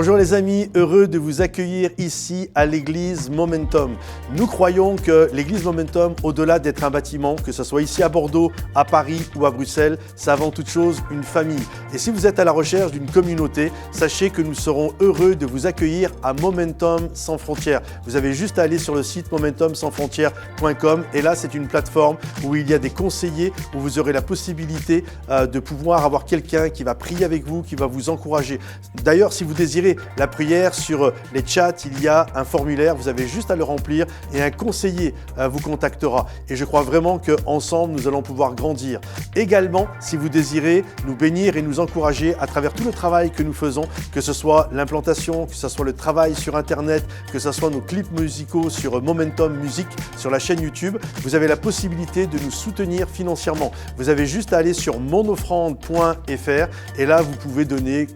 Bonjour les amis, heureux de vous accueillir ici à l'église Momentum. Nous croyons que l'église Momentum, au-delà d'être un bâtiment, que ce soit ici à Bordeaux, à Paris ou à Bruxelles, c'est avant toute chose une famille. Et si vous êtes à la recherche d'une communauté, sachez que nous serons heureux de vous accueillir à Momentum Sans Frontières. Vous avez juste à aller sur le site momentumsansfrontières.com et là c'est une plateforme où il y a des conseillers, où vous aurez la possibilité de pouvoir avoir quelqu'un qui va prier avec vous, qui va vous encourager. D'ailleurs, si vous désirez la prière, sur les chats, il y a un formulaire, vous avez juste à le remplir et un conseiller vous contactera. Et je crois vraiment qu'ensemble, nous allons pouvoir grandir. Également, si vous désirez nous bénir et nous encourager à travers tout le travail que nous faisons, que ce soit l'implantation, que ce soit le travail sur Internet, que ce soit nos clips musicaux sur Momentum Music, sur la chaîne YouTube, vous avez la possibilité de nous soutenir financièrement. Vous avez juste à aller sur monoffrande.fr et là, vous pouvez donner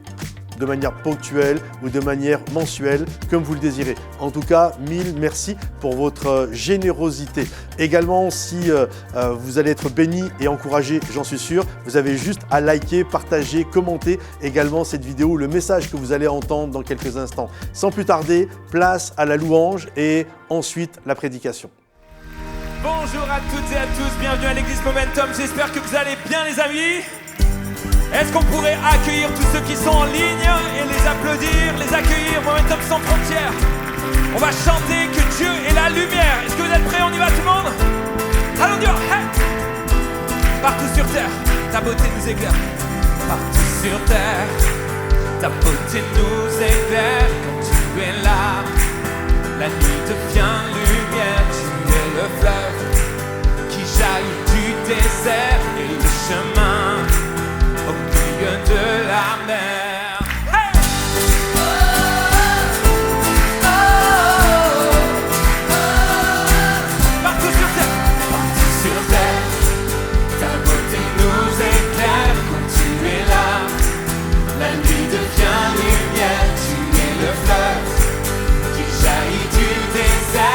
de manière ponctuelle ou de manière mensuelle, comme vous le désirez. En tout cas, mille merci pour votre générosité. Également, si vous allez être béni et encouragé, j'en suis sûr, vous avez juste à liker, partager, commenter également cette vidéo, le message que vous allez entendre dans quelques instants. Sans plus tarder, place à la louange et ensuite la prédication. Bonjour à toutes et à tous, bienvenue à l'église Momentum, j'espère que vous allez bien les amis. Est-ce qu'on pourrait accueillir tous ceux qui sont en ligne et les applaudir, les accueillir, Momentum Sans Frontières. On va chanter que Dieu est la lumière. Est-ce que vous êtes prêts? On y va tout le monde? Allons, on y va, hey. Partout sur terre, ta beauté nous éclaire. Partout sur terre, ta beauté nous éclaire. Quand tu es là, la nuit devient lumière. Tu es le fleuve qui jaillit du désert et le chemin au milieu de la mer. Hey! Partout sur terre, ta beauté nous éclaire. Quand tu es là, la nuit devient lumière. Tu es le fleuve qui jaillit du désert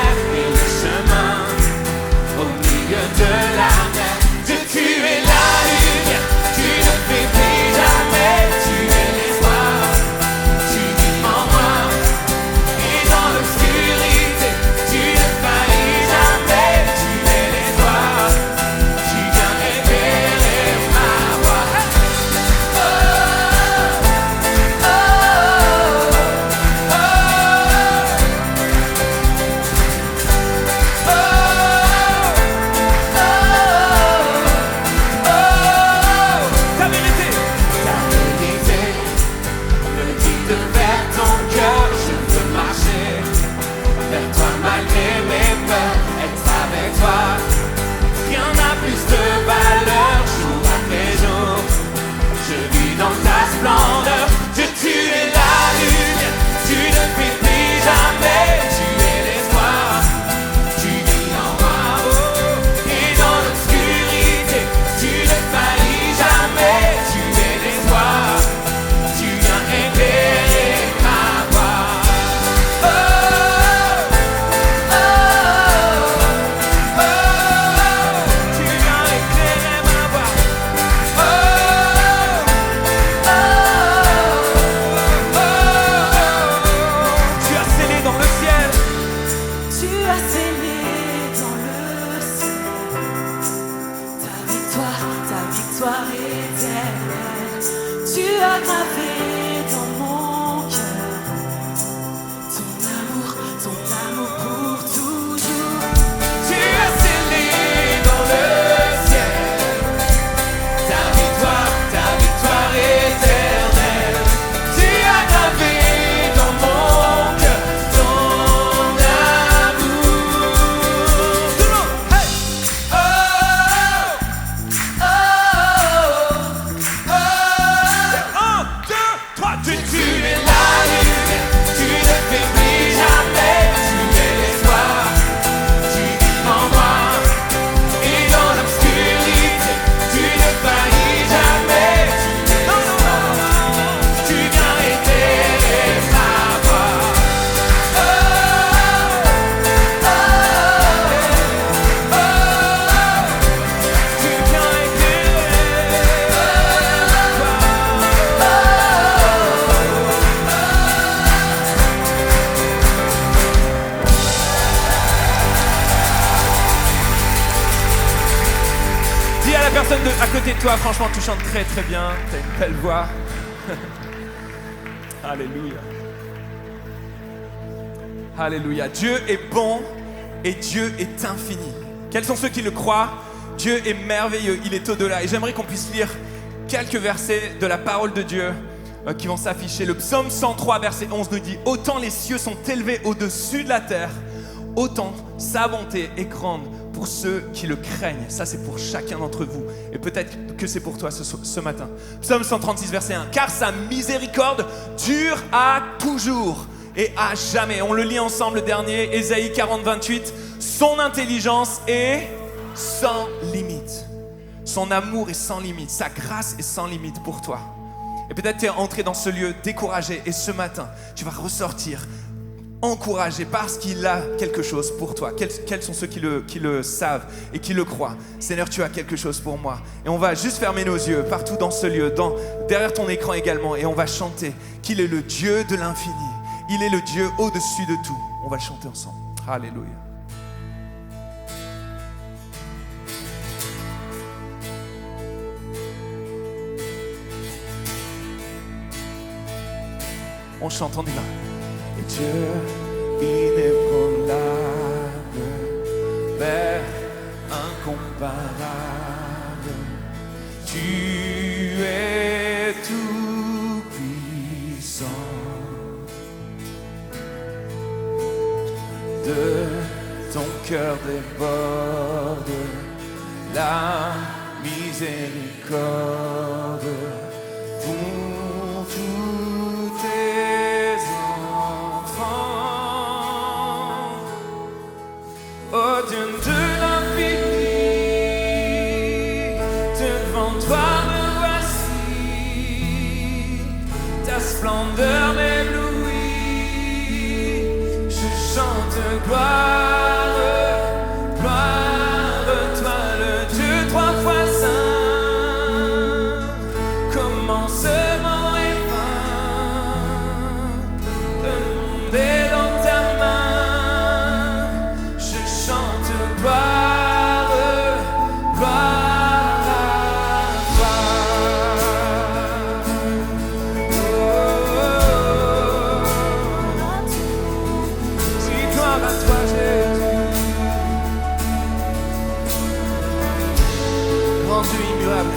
personne à côté de toi, franchement, tu chantes très très bien. Tu as une belle voix. Alléluia. Alléluia. Dieu est bon et Dieu est infini. Quels sont ceux qui le croient? Dieu est merveilleux, il est au-delà. Et j'aimerais qu'on puisse lire quelques versets de la parole de Dieu qui vont s'afficher. Le psaume 103, verset 11 nous dit « Autant les cieux sont élevés au-dessus de la terre, autant sa bonté est grande pour ceux qui le craignent. » Ça, c'est pour chacun d'entre vous. Et peut-être que c'est pour toi ce matin. Psaume 136, verset 1. « Car sa miséricorde dure à toujours et à jamais. » On le lit ensemble, le dernier, Ésaïe 40, 28. « Son intelligence est sans limite. Son amour est sans limite. Sa grâce est sans limite pour toi. » Et peut-être tu es entré dans ce lieu découragé. Et ce matin, tu vas ressortir encouragé parce qu'il a quelque chose pour toi. Quels sont ceux qui le savent et qui le croient? Seigneur, tu as quelque chose pour moi. Et on va juste fermer nos yeux partout dans ce lieu, derrière ton écran également. Et on va chanter qu'il est le Dieu de l'infini. Il est le Dieu au-dessus de tout. On va le chanter ensemble. Alléluia. On chante, on y va. Et Dieu inébranlable, Père incomparable, tu es tout puissant. De ton cœur déborde la miséricorde pour tous tes enfants. Oh Dieu de l'infini, devant toi me voici, ta splendeur m'éblouit, je chante gloire, gloire, toi le Dieu trois fois saint, commencement et fin, le monde est dans ta main, je chante gloire, gloire à toi. Si gloire à toi Jésus, grand Dieu immuable,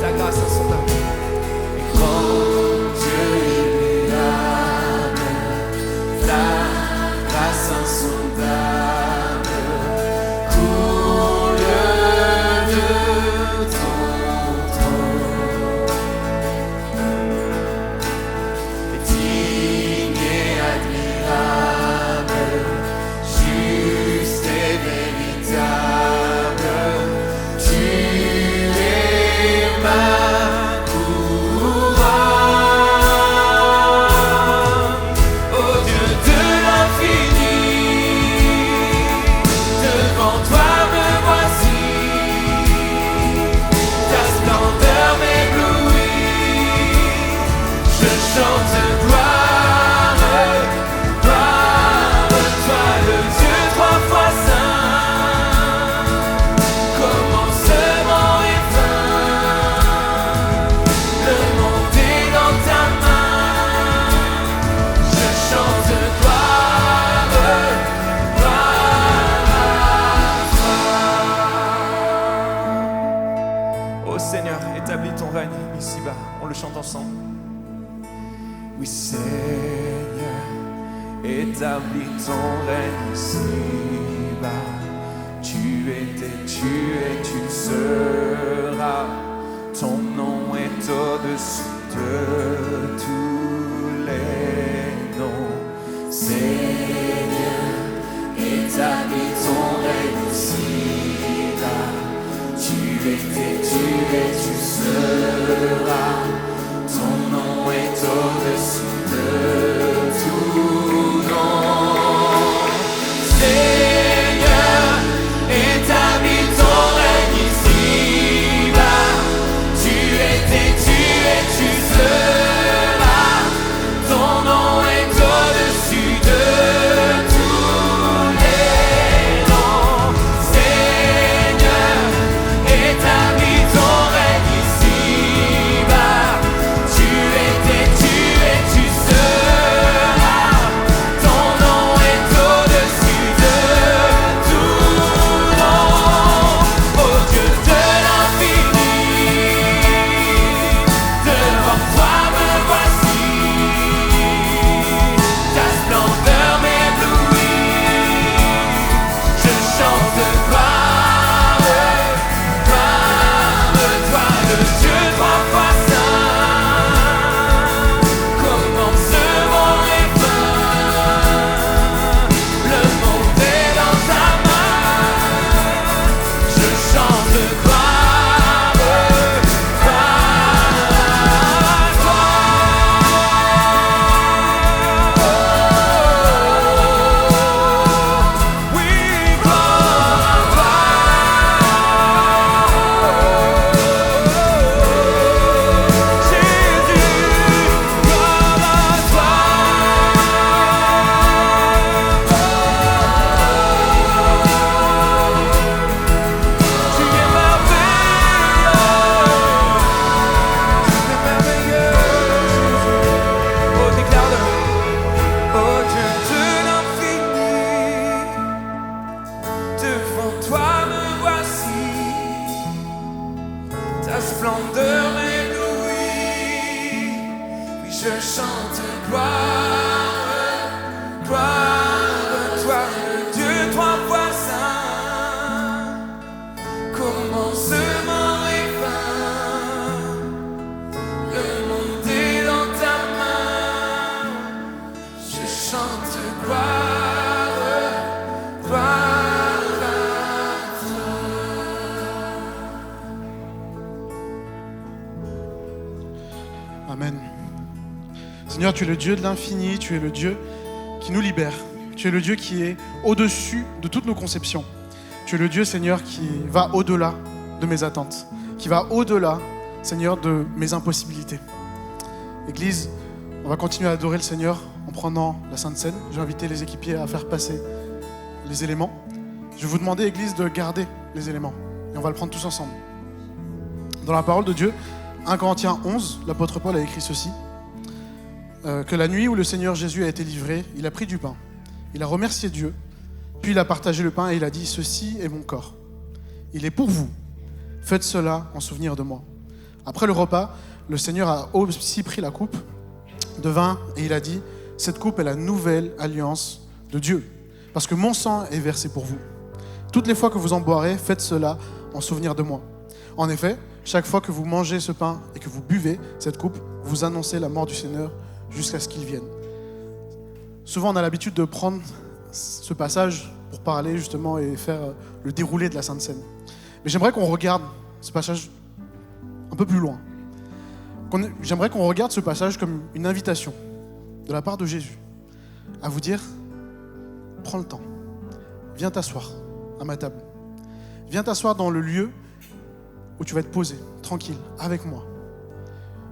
ta grâce insondable. Et grand Dieu immuable, ta grâce insondable coule de ton trône. Et digne et admirable, juste et véritable, tu es ma couronne. Oh Dieu de l'infini, devant toi me voici, ta splendeur m'éblouit, je chante gloire, gloire, toi le Dieu trois fois saint, commencement et fin, le monde est dans ta main, je chante gloire, gloire à toi. Ô Seigneur, établis ton règne ici-bas. On le chante ensemble. Oui Seigneur, établis ton règne ici-bas. Tu étais, tu seras. Ton nom est au-dessus de tous les noms. Seigneur, établis ton règne ici-bas. Tu étais, tu seras. Ton nom est au-dessus de tout nom. Seigneur, établis ton règne ici-bas. Tu étais, tu seras. Ton nom est au-dessus de tous les noms. splendeur éblouie. Oui, je chante gloire, gloire, toi le Dieu, toi vois saint, commencement et fin, le monde est dans ta main. Je chante gloire, gloire à toi. Amen. Seigneur, tu es le Dieu de l'infini, tu es le Dieu qui nous libère. Tu es le Dieu qui est au-dessus de toutes nos conceptions. Tu es le Dieu, Seigneur, qui va au-delà de mes attentes, qui va au-delà, Seigneur, de mes impossibilités. Église, on va continuer à adorer le Seigneur en prenant la Sainte Seine. Je vais inviter les équipiers à faire passer les éléments. Je vais vous demander, Église, de garder les éléments. Et on va le prendre tous ensemble. Dans la parole de Dieu, 1 Corinthiens 11, l'apôtre Paul a écrit ceci. Que la nuit où le Seigneur Jésus a été livré, il a pris du pain. Il a remercié Dieu, puis il a partagé le pain et il a dit « Ceci est mon corps. Il est pour vous. Faites cela en souvenir de moi. » Après le repas, le Seigneur a aussi pris la coupe de vin et il a dit « Cette coupe est la nouvelle alliance de Dieu, parce que mon sang est versé pour vous. Toutes les fois que vous en boirez, faites cela en souvenir de moi. » En effet, chaque fois que vous mangez ce pain et que vous buvez cette coupe, vous annoncez la mort du Seigneur jusqu'à ce qu'il vienne. Souvent, on a l'habitude de prendre ce passage pour parler justement et faire le déroulé de la Sainte Seine. Mais j'aimerais qu'on regarde ce passage un peu plus loin. J'aimerais qu'on regarde ce passage comme une invitation de la part de Jésus à vous dire « Prends le temps, viens t'asseoir à ma table. Viens t'asseoir dans le lieu où tu vas être posé, tranquille, avec moi. »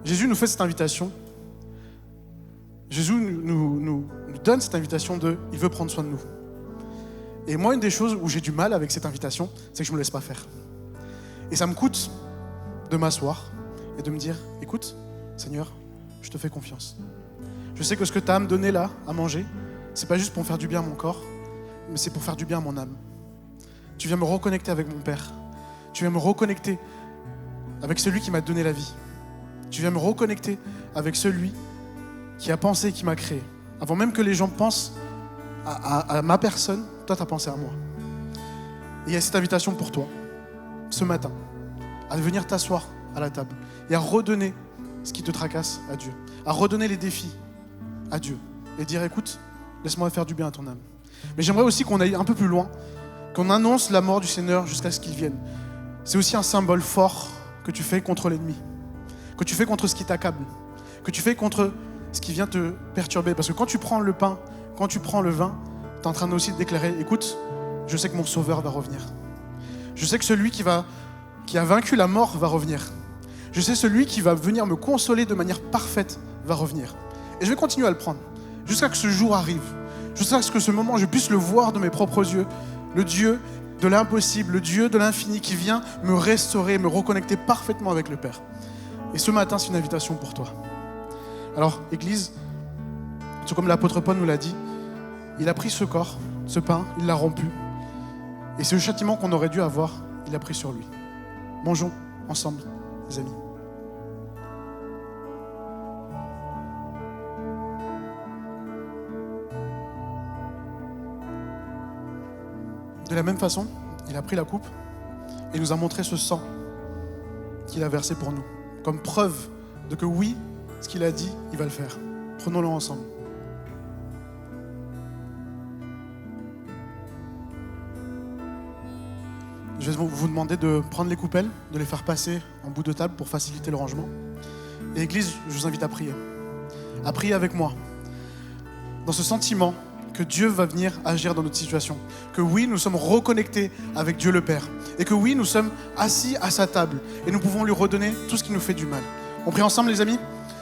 Jésus nous fait cette invitation. Jésus nous donne cette invitation il veut prendre soin de nous. Et moi, une des choses où j'ai du mal avec cette invitation, c'est que je ne me laisse pas faire. Et ça me coûte de m'asseoir et de me dire, écoute, Seigneur, je te fais confiance. Je sais que ce que tu as à me donner là, à manger, c'est pas juste pour me faire du bien à mon corps, mais c'est pour faire du bien à mon âme. Tu viens me reconnecter avec mon Père. Tu viens me reconnecter avec celui qui m'a donné la vie. Tu viens me reconnecter avec celui qui a pensé, qui m'a créé. Avant même que les gens pensent à ma personne, toi, tu as pensé à moi. Et il y a cette invitation pour toi, ce matin, à venir t'asseoir à la table et à redonner ce qui te tracasse à Dieu, à redonner les défis à Dieu et dire, écoute, laisse-moi faire du bien à ton âme. Mais j'aimerais aussi qu'on aille un peu plus loin, qu'on annonce la mort du Seigneur jusqu'à ce qu'il vienne. C'est aussi un symbole fort que tu fais contre l'ennemi, que tu fais contre ce qui t'accable, que tu fais contre ce qui vient te perturber. Parce que quand tu prends le pain, quand tu prends le vin, tu es en train aussi de déclarer, écoute, je sais que mon Sauveur va revenir. Je sais que celui qui a vaincu la mort va revenir. Je sais que celui qui va venir me consoler de manière parfaite va revenir. Et je vais continuer à le prendre jusqu'à ce que ce jour arrive, jusqu'à ce que ce moment, je puisse le voir de mes propres yeux, le Dieu de l'impossible, le Dieu de l'infini qui vient me restaurer, me reconnecter parfaitement avec le Père. Et ce matin, c'est une invitation pour toi. Alors, Église, tout comme l'apôtre Paul nous l'a dit, il a pris ce corps, ce pain, il l'a rompu. Et c'est le châtiment qu'on aurait dû avoir, il l'a pris sur lui. Mangeons ensemble, les amis. De la même façon, il a pris la coupe et nous a montré ce sang qu'il a versé pour nous, comme preuve de que oui, ce qu'il a dit, il va le faire. Prenons-le ensemble. Je vais vous demander de prendre les coupelles, de les faire passer en bout de table pour faciliter le rangement. Et Église, je vous invite à prier. À prier avec moi. Dans ce sentiment que Dieu va venir agir dans notre situation. Que oui, nous sommes reconnectés avec Dieu le Père. Et que oui, nous sommes assis à sa table. Et nous pouvons lui redonner tout ce qui nous fait du mal. On prie ensemble, les amis ?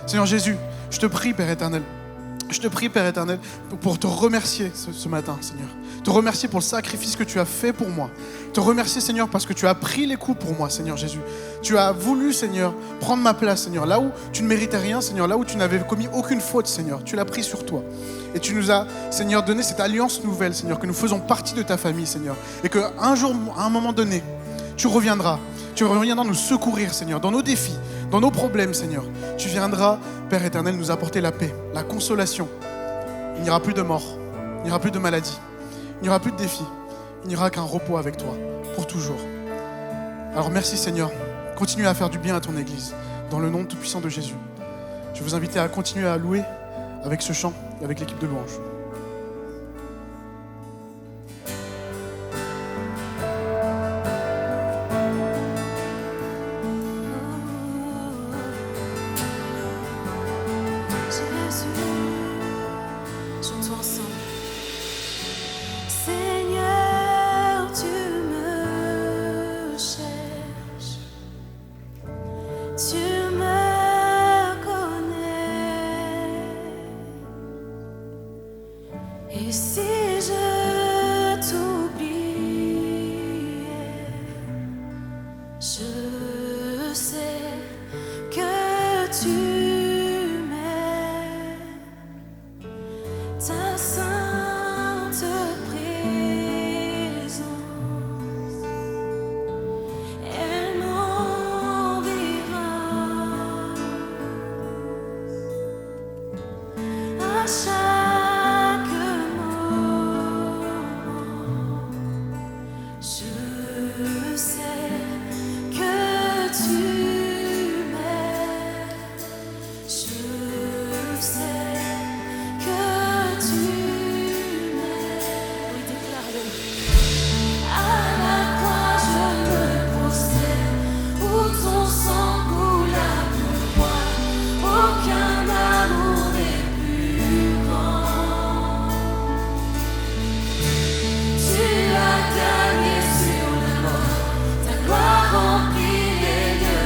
Seigneur Jésus, je te prie, Père éternel. Je te prie, Père éternel, pour te remercier ce matin, Seigneur. Te remercier pour le sacrifice que tu as fait pour moi. Te remercier, Seigneur, parce que tu as pris les coups pour moi, Seigneur Jésus. Tu as voulu, Seigneur, prendre ma place, Seigneur. Là où tu ne méritais rien, Seigneur, là où tu n'avais commis aucune faute, Seigneur, tu l'as pris sur toi. Et tu nous as, Seigneur, donné cette alliance nouvelle, Seigneur, que nous faisons partie de ta famille, Seigneur. Et qu'un jour, à un moment donné, tu reviendras. Tu reviendras nous secourir, Seigneur, dans nos défis, dans nos problèmes, Seigneur. Tu viendras, Père éternel, nous apporter la paix, la consolation. Il n'y aura plus de mort, il n'y aura plus de maladie, il n'y aura plus de défis. Il n'y aura qu'un repos avec toi, pour toujours. Alors merci, Seigneur. Continue à faire du bien à ton Église, dans le nom tout-puissant de Jésus. Je vais vous inviter à continuer à louer avec ce chant et avec l'équipe de louanges. Chantons ensemble. Seigneur, tu me cherches, tu me connais. Et si je t'oubliais, je sais que tu ta sainte présence, elle m'enverra à chaque moment. Je sais que tu m'aimes, je sais que tu m'aimes. Oui, déclare-le. À la croix je me prosterne, où ton sang coula pour moi. Aucun amour n'est plus grand. Tu as gagné sur la mort, ta gloire remplit les lieux.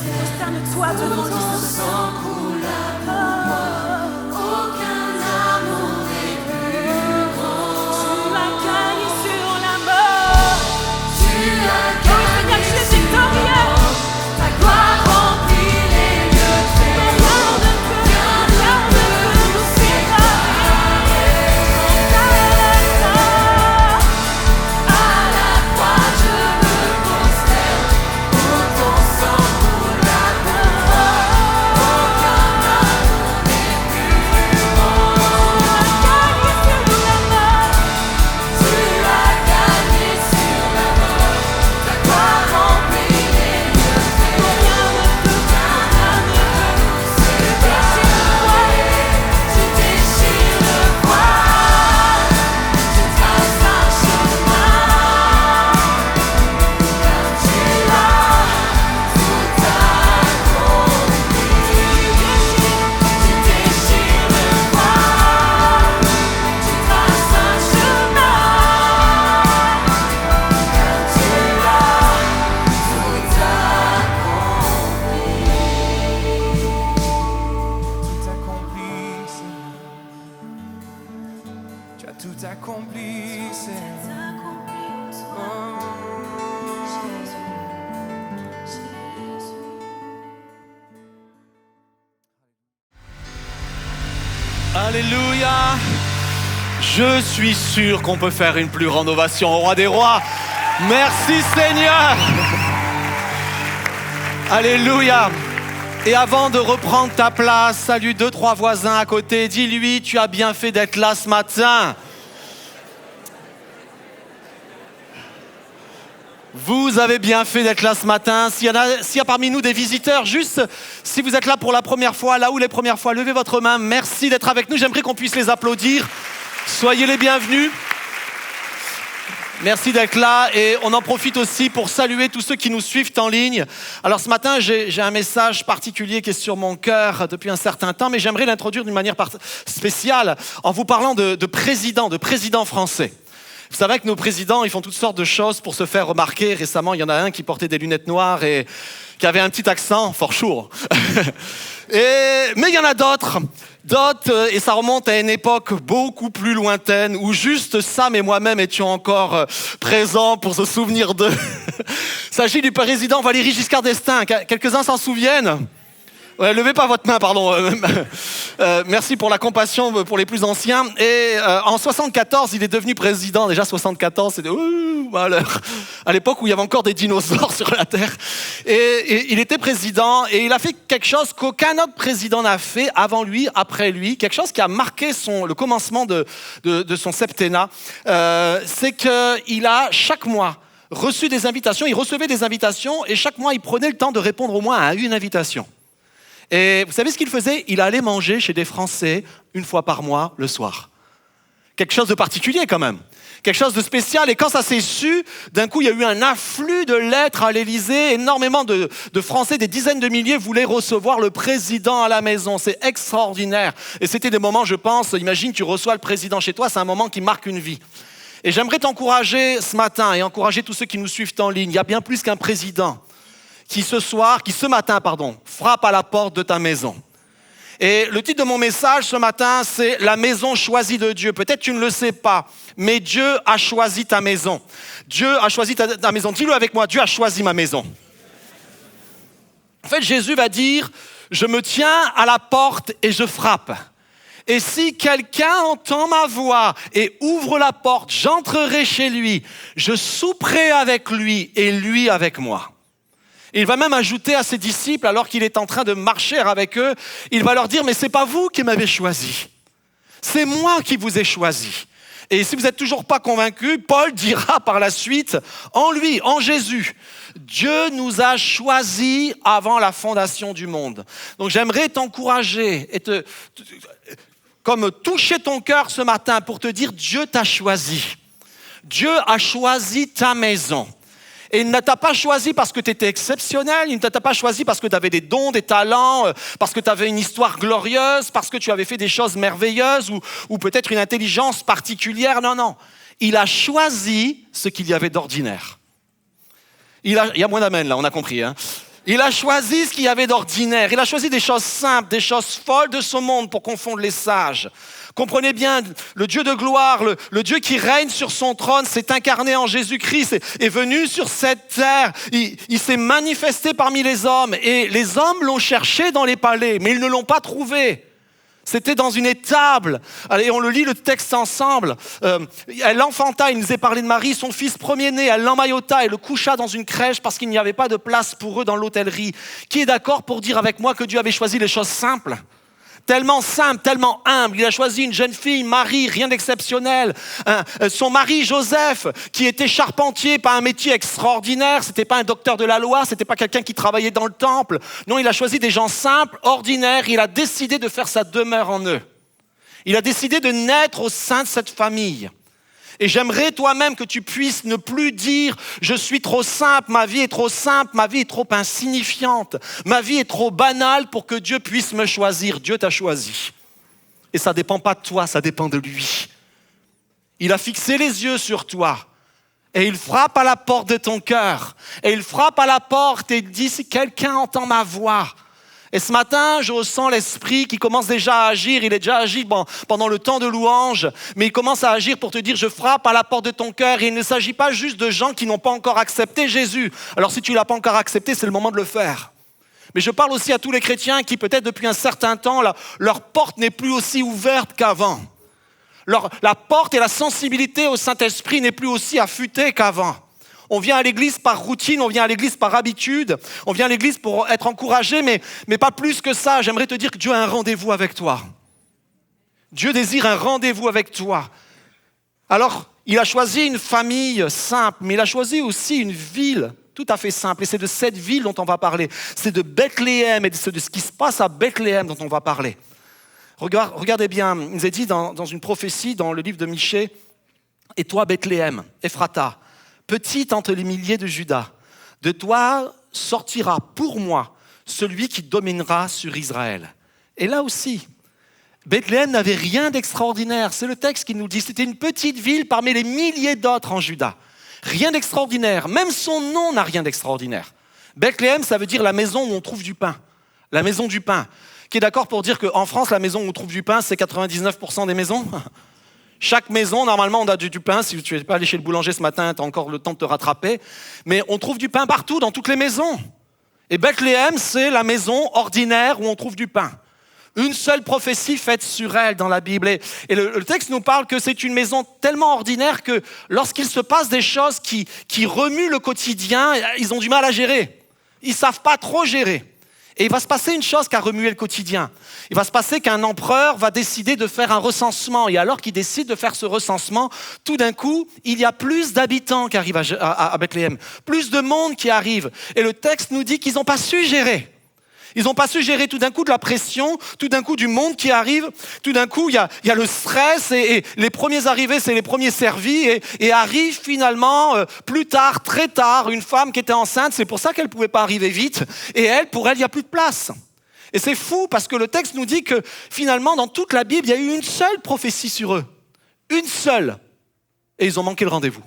Prosterne-toi devant lui. Aucun amour n'est plus grand. Tu m'as gagné sur la mort. Tu as gagné sur la mort. Ta gloire remplit les lieux très hauts. Rien ne peut nous séparer. À la croix je me prosterne. Pour ton sang coule la mort. Aucun amour n'est plus grand. Tu as gagné sur la mort. Ta gloire remplit les lieux très hauts. Rien ne peut nous séparer. Tu déchires le voile. Tu traces un chemin. Car tu as tout accompli. Tu déchires le voile. Tu traces un chemin. Car tu as tout accompli. Tout accompli, Seigneur. Tu as tout accompli, Seigneur. Alléluia. Je suis sûr qu'on peut faire une plus grande ovation au Roi des Rois. Merci Seigneur. Alléluia. Et avant de reprendre ta place, salue 2-3 voisins à côté. Dis-lui, tu as bien fait d'être là ce matin. Vous avez bien fait d'être là ce matin. S'il y a parmi nous des visiteurs, juste si vous êtes là pour la première fois, là où les premières fois, levez votre main. Merci d'être avec nous. J'aimerais qu'on puisse les applaudir. Soyez les bienvenus. Merci d'être là et on en profite aussi pour saluer tous ceux qui nous suivent en ligne. Alors ce matin, j'ai un message particulier qui est sur mon cœur depuis un certain temps, mais j'aimerais l'introduire d'une manière spéciale en vous parlant de présidents français. Vous savez que nos présidents, ils font toutes sortes de choses pour se faire remarquer. Récemment, il y en a un qui portait des lunettes noires et qui avait un petit accent, fort chaud. Mais il y en a d'autres, et ça remonte à une époque beaucoup plus lointaine, où juste Sam et moi-même étions encore présents pour se souvenir d'eux. Il s'agit du président Valéry Giscard d'Estaing. Quelques-uns s'en souviennent ? Ouais, levez pas votre main, pardon. Merci pour la compassion pour les plus anciens. Et en 74, il est devenu président. Déjà 74, c'était malheur. À l'époque où il y avait encore des dinosaures sur la Terre. Et il était président et il a fait quelque chose qu'aucun autre président n'a fait avant lui, après lui. Quelque chose qui a marqué le commencement de son septennat. C'est qu'il a chaque mois reçu des invitations. Il recevait des invitations et chaque mois, il prenait le temps de répondre au moins à une invitation. Et vous savez ce qu'il faisait ? Il allait manger chez des Français une fois par mois le soir. Quelque chose de particulier quand même. Quelque chose de spécial. Et quand ça s'est su, d'un coup, il y a eu un afflux de lettres à l'Élysée. Énormément de Français, des dizaines de milliers, voulaient recevoir le président à la maison. C'est extraordinaire. Et c'était des moments, je pense, imagine, tu reçois le président chez toi, c'est un moment qui marque une vie. Et j'aimerais t'encourager ce matin et encourager tous ceux qui nous suivent en ligne. Il y a bien plus qu'un président qui ce matin, frappe à la porte de ta maison. Et le titre de mon message ce matin, c'est « La maison choisie de Dieu ». Peut-être tu ne le sais pas, mais Dieu a choisi ta maison. Dieu a choisi ta maison. Dis-le avec moi, Dieu a choisi ma maison. En fait, Jésus va dire « Je me tiens à la porte et je frappe ». Et si quelqu'un entend ma voix et ouvre la porte, j'entrerai chez lui, je souperai avec lui et lui avec moi. Il va même ajouter à ses disciples, alors qu'il est en train de marcher avec eux, il va leur dire, mais c'est pas vous qui m'avez choisi, c'est moi qui vous ai choisi. Et si vous n'êtes toujours pas convaincus, Paul dira par la suite, en lui, en Jésus, Dieu nous a choisis avant la fondation du monde. Donc j'aimerais t'encourager et comme toucher ton cœur ce matin pour te dire, Dieu t'a choisi. Dieu a choisi ta maison. Et il ne t'a pas choisi parce que tu étais exceptionnel, il ne t'a pas choisi parce que tu avais des dons, des talents, parce que tu avais une histoire glorieuse, parce que tu avais fait des choses merveilleuses ou peut-être une intelligence particulière. Non, non. Il a choisi ce qu'il y avait d'ordinaire. Il y a moins d'amen là, on a compris. Hein. Il a choisi ce qu'il y avait d'ordinaire. Il a choisi des choses simples, des choses folles de ce monde pour confondre les sages. Comprenez bien, le Dieu de gloire, le Dieu qui règne sur son trône, s'est incarné en Jésus-Christ, est venu sur cette terre. Il s'est manifesté parmi les hommes. Et les hommes l'ont cherché dans les palais, mais ils ne l'ont pas trouvé. C'était dans une étable. Allez, on le lit le texte ensemble. Elle l'enfanta, il nous est parlé de Marie, son fils premier-né. Elle l'emmaillota et le coucha dans une crèche parce qu'il n'y avait pas de place pour eux dans l'hôtellerie. Qui est d'accord pour dire avec moi que Dieu avait choisi les choses simples ? Tellement simple, tellement humble. Il a choisi une jeune fille, Marie, rien d'exceptionnel. Son mari, Joseph, qui était charpentier, pas un métier extraordinaire. C'était pas un docteur de la loi, c'était pas quelqu'un qui travaillait dans le temple. Non, il a choisi des gens simples, ordinaires. Il a décidé de faire sa demeure en eux. Il a décidé de naître au sein de cette famille. Et j'aimerais toi-même que tu puisses ne plus dire « je suis trop simple, ma vie est trop simple, ma vie est trop insignifiante, ma vie est trop banale pour que Dieu puisse me choisir ». Dieu t'a choisi. Et ça ne dépend pas de toi, ça dépend de lui. Il a fixé les yeux sur toi et il frappe à la porte de ton cœur. Et il frappe à la porte et il dit « si quelqu'un entend ma voix ». Et ce matin, je ressens l'Esprit qui commence déjà à agir. Il est déjà agi pendant le temps de louange, mais il commence à agir pour te dire, je frappe à la porte de ton cœur. Et il ne s'agit pas juste de gens qui n'ont pas encore accepté Jésus. Alors si tu ne l'as pas encore accepté, c'est le moment de le faire. Mais je parle aussi à tous les chrétiens qui peut-être depuis un certain temps, leur porte n'est plus aussi ouverte qu'avant. La porte et la sensibilité au Saint-Esprit n'est plus aussi affûtée qu'avant. On vient à l'église par routine, on vient à l'église par habitude, on vient à l'église pour être encouragé, mais pas plus que ça. J'aimerais te dire que Dieu a un rendez-vous avec toi. Dieu désire un rendez-vous avec toi. Alors, il a choisi une famille simple, mais il a choisi aussi une ville tout à fait simple. Et c'est de cette ville dont on va parler. C'est de Bethléem et c'est de ce qui se passe à Bethléem dont on va parler. Regardez bien, il nous est dit dans une prophétie, dans le livre de Michée, « Et toi, Bethléem, Ephrata, petite entre les milliers de Juda, de toi sortira pour moi celui qui dominera sur Israël. » Et là aussi, Bethléem n'avait rien d'extraordinaire. C'est le texte qui nous dit, c'était une petite ville parmi les milliers d'autres en Juda. Rien d'extraordinaire. Même son nom n'a rien d'extraordinaire. Bethléem, ça veut dire la maison où on trouve du pain. La maison du pain. Qui est d'accord pour dire qu'en France, la maison où on trouve du pain, c'est 99% des maisons ? Chaque maison, normalement, on a du pain. Si tu n'es pas allé chez le boulanger ce matin, tu as encore le temps de te rattraper. Mais on trouve du pain partout, dans toutes les maisons. Et Bethléem, c'est la maison ordinaire où on trouve du pain. Une seule prophétie faite sur elle dans la Bible. Et le texte nous parle que c'est une maison tellement ordinaire que lorsqu'il se passe des choses qui remuent le quotidien, ils ont du mal à gérer. Ils ne savent pas trop gérer. Et il va se passer une chose qui a remué le quotidien. Il va se passer qu'un empereur va décider de faire un recensement. Et alors qu'il décide de faire ce recensement, tout d'un coup, il y a plus d'habitants qui arrivent à Bethléem. Plus de monde qui arrive. Et le texte nous dit qu'ils n'ont pas su gérer. Ils n'ont pas su gérer tout d'un coup de la pression, tout d'un coup du monde qui arrive, tout d'un coup il y a le stress et les premiers arrivés c'est les premiers servis et arrive finalement plus tard, très tard, une femme qui était enceinte, c'est pour ça qu'elle ne pouvait pas arriver vite et pour elle il n'y a plus de place. Et c'est fou parce que le texte nous dit que finalement dans toute la Bible il y a eu une seule prophétie sur eux, une seule, et ils ont manqué le rendez-vous.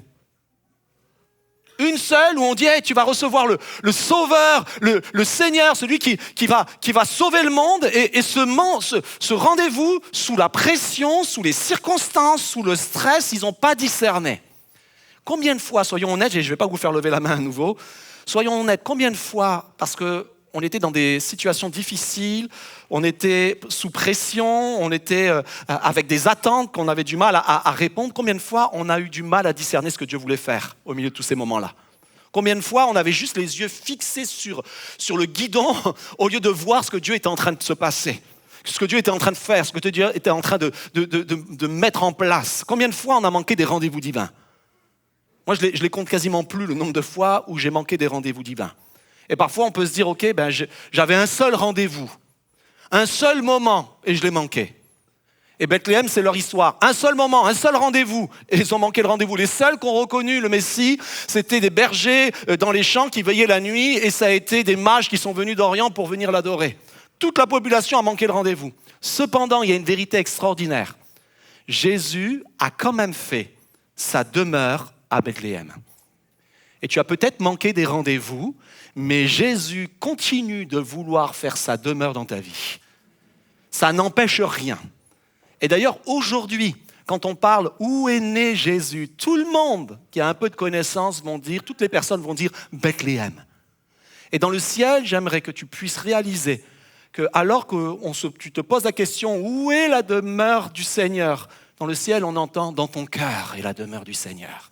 Une seule où on dit hey, tu vas recevoir le Sauveur, le Seigneur, celui qui va sauver le monde et ce rendez-vous sous la pression, sous les circonstances, sous le stress, ils n'ont pas discerné. Combien de fois, soyons honnêtes, et je ne vais pas vous faire lever la main à nouveau, soyons honnêtes, combien de fois, parce qu'on était dans des situations difficiles, on était sous pression, on était avec des attentes qu'on avait du mal à répondre. Combien de fois on a eu du mal à discerner ce que Dieu voulait faire au milieu de tous ces moments-là ? Combien de fois on avait juste les yeux fixés sur le guidon au lieu de voir ce que Dieu était en train de se passer, ce que Dieu était en train de faire, ce que Dieu était en train de mettre en place. Combien de fois on a manqué des rendez-vous divins ? Moi, je les compte quasiment plus le nombre de fois où j'ai manqué des rendez-vous divins. Et parfois, on peut se dire, OK, j'avais un seul rendez-vous, un seul moment, et je l'ai manqué. Et Bethléem, c'est leur histoire. Un seul moment, un seul rendez-vous, et ils ont manqué le rendez-vous. Les seuls qui ont reconnu le Messie, c'était des bergers dans les champs qui veillaient la nuit, et ça a été des mages qui sont venus d'Orient pour venir l'adorer. Toute la population a manqué le rendez-vous. Cependant, il y a une vérité extraordinaire. Jésus a quand même fait sa demeure à Bethléem. Et tu as peut-être manqué des rendez-vous, mais Jésus continue de vouloir faire sa demeure dans ta vie. Ça n'empêche rien. Et d'ailleurs, aujourd'hui, quand on parle où est né Jésus, tout le monde qui a un peu de connaissance toutes les personnes vont dire Bethléem. Et dans le ciel, j'aimerais que tu puisses réaliser que alors que tu te poses la question où est la demeure du Seigneur, dans le ciel, on entend dans ton cœur est la demeure du Seigneur.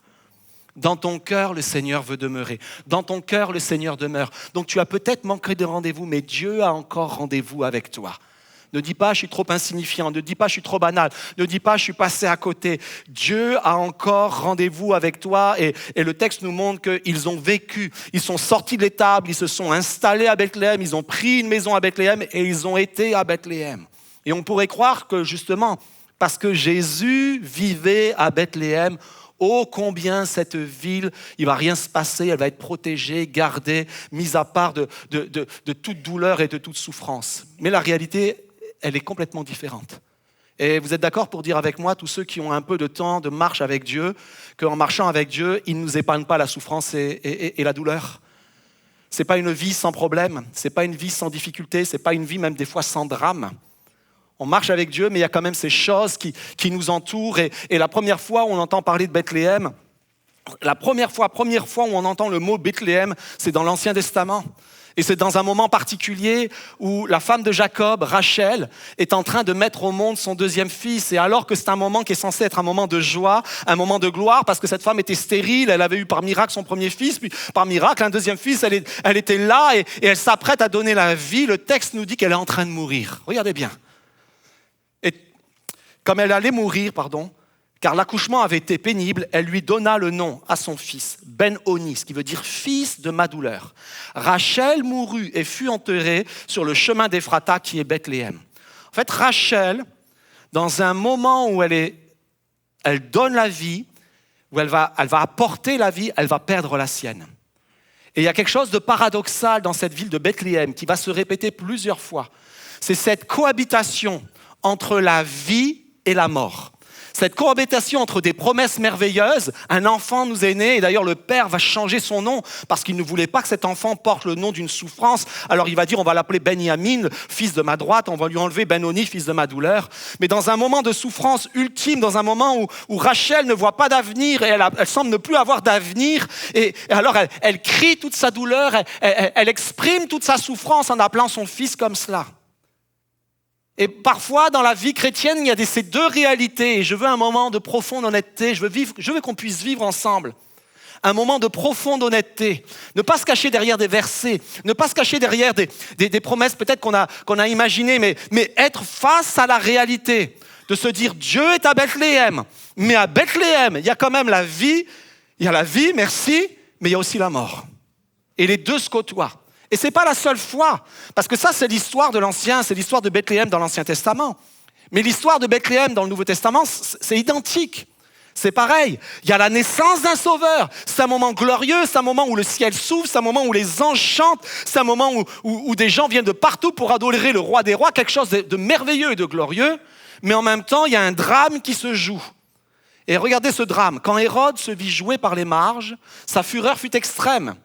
Dans ton cœur, le Seigneur veut demeurer. Dans ton cœur, le Seigneur demeure. Donc tu as peut-être manqué de rendez-vous, mais Dieu a encore rendez-vous avec toi. Ne dis pas, je suis trop insignifiant. Ne dis pas, je suis trop banal. Ne dis pas, je suis passé à côté. Dieu a encore rendez-vous avec toi. Et le texte nous montre qu'ils ont vécu. Ils sont sortis de l'étable, ils se sont installés à Bethléem, ils ont pris une maison à Bethléem et ils ont été à Bethléem. Et on pourrait croire que justement, parce que Jésus vivait à Bethléem, oh combien cette ville, il ne va rien se passer, elle va être protégée, gardée, mise à part de toute douleur et de toute souffrance. Mais la réalité, elle est complètement différente. Et vous êtes d'accord pour dire avec moi, tous ceux qui ont un peu de temps de marche avec Dieu, qu'en marchant avec Dieu, il ne nous épargne pas la souffrance et la douleur. Ce n'est pas une vie sans problème, ce n'est pas une vie sans difficulté, ce n'est pas une vie même des fois sans drame. On marche avec Dieu, mais il y a quand même ces choses qui nous entourent. Et la première fois où on entend parler de Bethléem, la première fois où on entend le mot Bethléem, c'est dans l'Ancien Testament. Et c'est dans un moment particulier où la femme de Jacob, Rachel, est en train de mettre au monde son deuxième fils. Et alors que c'est un moment qui est censé être un moment de joie, un moment de gloire, parce que cette femme était stérile, elle avait eu par miracle son premier fils, puis par miracle un deuxième fils, elle était là et elle s'apprête à donner la vie. Le texte nous dit qu'elle est en train de mourir. Regardez bien. Et comme elle allait mourir, car l'accouchement avait été pénible, elle lui donna le nom à son fils, Ben-Oni, ce qui veut dire fils de ma douleur. Rachel mourut et fut enterrée sur le chemin d'Ephrata qui est Bethléem. En fait, Rachel, dans un moment où elle donne la vie, où elle va apporter la vie, elle va perdre la sienne. Et il y a quelque chose de paradoxal dans cette ville de Bethléem qui va se répéter plusieurs fois. C'est cette cohabitation entre la vie et la mort. Cette cohabitation entre des promesses merveilleuses, un enfant nous est né, et d'ailleurs le père va changer son nom parce qu'il ne voulait pas que cet enfant porte le nom d'une souffrance. Alors il va dire, on va l'appeler Benyamin, fils de ma droite, on va lui enlever Ben-Oni, fils de ma douleur. Mais dans un moment de souffrance ultime, dans un moment où Rachel ne voit pas d'avenir, et elle semble ne plus avoir d'avenir, et alors elle crie toute sa douleur, elle exprime toute sa souffrance en appelant son fils comme cela. Et parfois, dans la vie chrétienne, il y a ces deux réalités. Et je veux un moment de profonde honnêteté. Je veux qu'on puisse vivre ensemble. Un moment de profonde honnêteté. Ne pas se cacher derrière des versets. Ne pas se cacher derrière des promesses peut-être qu'on a imaginées. Mais être face à la réalité. De se dire, Dieu est à Bethléem. Mais à Bethléem, il y a quand même la vie. Il y a la vie, merci. Mais il y a aussi la mort. Et les deux se côtoient. Et ce n'est pas la seule fois, parce que ça c'est l'histoire de l'Ancien, c'est l'histoire de Bethléem dans l'Ancien Testament. Mais l'histoire de Bethléem dans le Nouveau Testament, c'est identique. C'est pareil, il y a la naissance d'un sauveur, c'est un moment glorieux, c'est un moment où le ciel s'ouvre, c'est un moment où les anges chantent, c'est un moment où des gens viennent de partout pour adorer le roi des rois, quelque chose de merveilleux et de glorieux, mais en même temps il y a un drame qui se joue. Et regardez ce drame, quand Hérode se vit jouer par les marges, sa fureur fut extrême.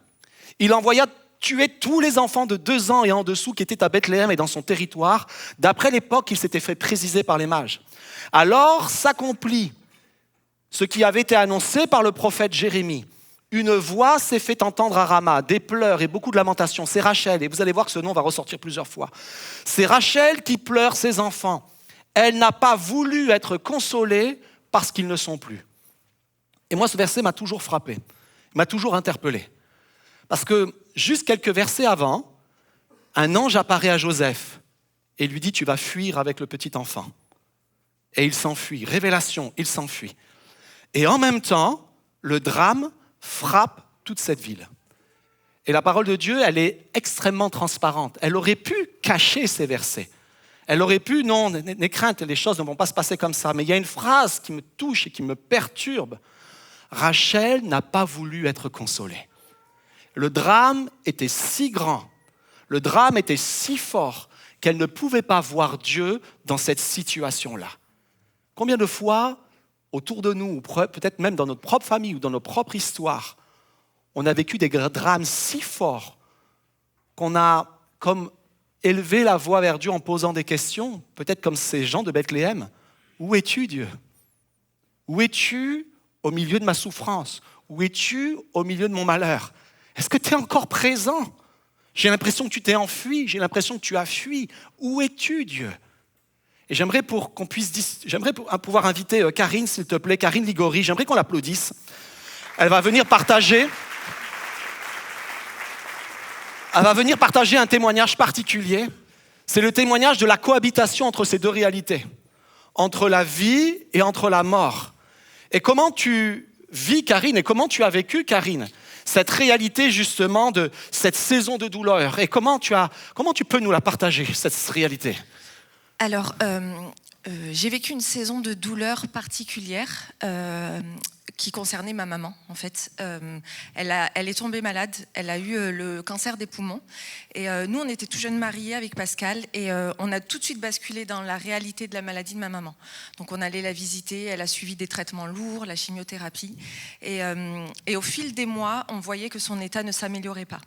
Il envoya tuer tous les enfants de 2 ans et en dessous qui étaient à Bethléem et dans son territoire, d'après l'époque qu'il s'était fait préciser par les mages. Alors s'accomplit ce qui avait été annoncé par le prophète Jérémie. Une voix s'est fait entendre à Rama, des pleurs et beaucoup de lamentations. C'est Rachel, et vous allez voir que ce nom va ressortir plusieurs fois. C'est Rachel qui pleure ses enfants. Elle n'a pas voulu être consolée parce qu'ils ne sont plus. Et moi, ce verset m'a toujours frappé, m'a toujours interpellé. Parce que juste quelques versets avant, un ange apparaît à Joseph et lui dit « Tu vas fuir avec le petit enfant ». Et il s'enfuit. Révélation, il s'enfuit. Et en même temps, le drame frappe toute cette ville. Et la parole de Dieu, elle est extrêmement transparente. Elle aurait pu cacher ces versets. Elle aurait pu, non, n'aie crainte, les choses ne vont pas se passer comme ça. Mais il y a une phrase qui me touche et qui me perturbe. Rachel n'a pas voulu être consolée. Le drame était si grand, le drame était si fort qu'elle ne pouvait pas voir Dieu dans cette situation-là. Combien de fois, autour de nous, ou peut-être même dans notre propre famille ou dans notre propre histoire, on a vécu des drames si forts qu'on a comme élevé la voix vers Dieu en posant des questions, peut-être comme ces gens de Bethléem. Où es-tu, Dieu? Où es-tu au milieu de ma souffrance? Où es-tu au milieu de mon malheur? Est-ce que tu es encore présent? J'ai l'impression que tu t'es enfui, j'ai l'impression que tu as fui. Où es-tu, Dieu? Et j'aimerais pouvoir inviter Karine, s'il te plaît, Karine Ligori, j'aimerais qu'on l'applaudisse. Elle va venir partager un témoignage particulier. C'est le témoignage de la cohabitation entre ces deux réalités, entre la vie et entre la mort. Et comment tu vis, Karine, et comment tu as vécu, Karine, cette réalité justement de cette saison de douleur, et comment tu peux nous la partager, cette réalité? Alors, j'ai vécu une saison de douleur particulière qui concernait ma maman, en fait. Elle est tombée malade, elle a eu le cancer des poumons. Et nous, on était tout jeunes mariés avec Pascal et on a tout de suite basculé dans la réalité de la maladie de ma maman. Donc, on allait la visiter, elle a suivi des traitements lourds, la chimiothérapie. Et au fil des mois, on voyait que son état ne s'améliorait pas.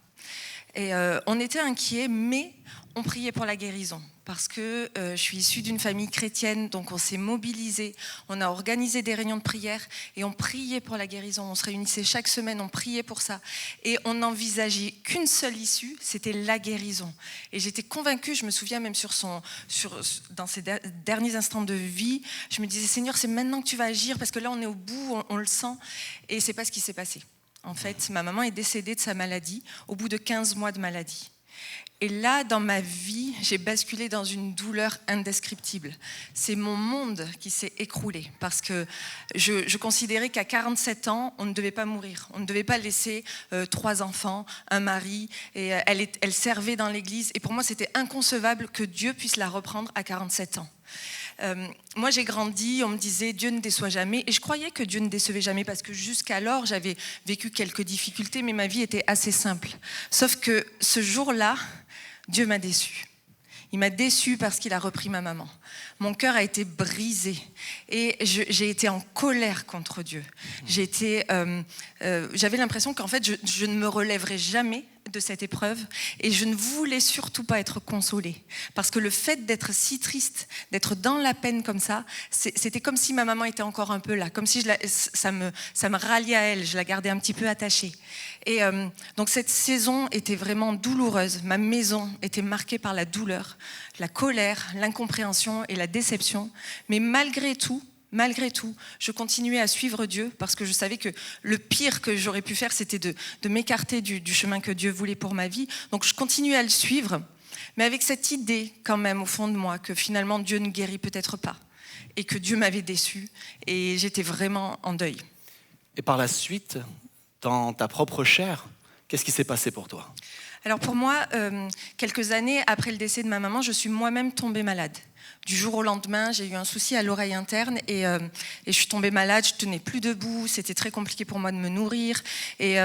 Et on était inquiets, mais on priait pour la guérison. Parce que je suis issue d'une famille chrétienne, donc on s'est mobilisés, on a organisé des réunions de prière et on priait pour la guérison. On se réunissait chaque semaine, on priait pour ça. Et on n'envisageait qu'une seule issue, c'était la guérison. Et j'étais convaincue, je me souviens même dans ses derniers instants de vie, je me disais, Seigneur, c'est maintenant que tu vas agir, parce que là on est au bout, on le sent. Et c'est pas ce qui s'est passé. En fait, ma maman est décédée de sa maladie au bout de 15 mois de maladie. Et là, dans ma vie, j'ai basculé dans une douleur indescriptible. C'est mon monde qui s'est écroulé parce que je considérais qu'à 47 ans, on ne devait pas mourir. On ne devait pas laisser 3 enfants, un mari. Et elle servait dans l'église. Et pour moi, c'était inconcevable que Dieu puisse la reprendre à 47 ans. Moi j'ai grandi, on me disait Dieu ne déçoit jamais, et je croyais que Dieu ne décevait jamais parce que jusqu'alors j'avais vécu quelques difficultés, mais ma vie était assez simple. Sauf que ce jour-là, Dieu m'a déçue. Il m'a déçue parce qu'il a repris ma maman. Mon cœur a été brisé et j'ai été en colère contre Dieu. J'avais l'impression qu'en fait je ne me relèverais jamais de cette épreuve et je ne voulais surtout pas être consolée parce que le fait d'être si triste, d'être dans la peine comme ça, c'était comme si ma maman était encore un peu là, comme si ça me ralliait à elle, je la gardais un petit peu attachée. Et donc cette saison était vraiment douloureuse. Ma maison était marquée par la douleur, la colère, l'incompréhension et la déception. Mais malgré tout, je continuais à suivre Dieu parce que je savais que le pire que j'aurais pu faire, c'était de m'écarter du chemin que Dieu voulait pour ma vie. Donc je continuais à le suivre, mais avec cette idée quand même au fond de moi que finalement Dieu ne guérit peut-être pas et que Dieu m'avait déçue et j'étais vraiment en deuil. Et par la suite, dans ta propre chair, qu'est-ce qui s'est passé pour toi? Alors pour moi, quelques années après le décès de ma maman, je suis moi-même tombée malade. Du jour au lendemain, j'ai eu un souci à l'oreille interne et je suis tombée malade, je tenais plus debout, c'était très compliqué pour moi de me nourrir. Et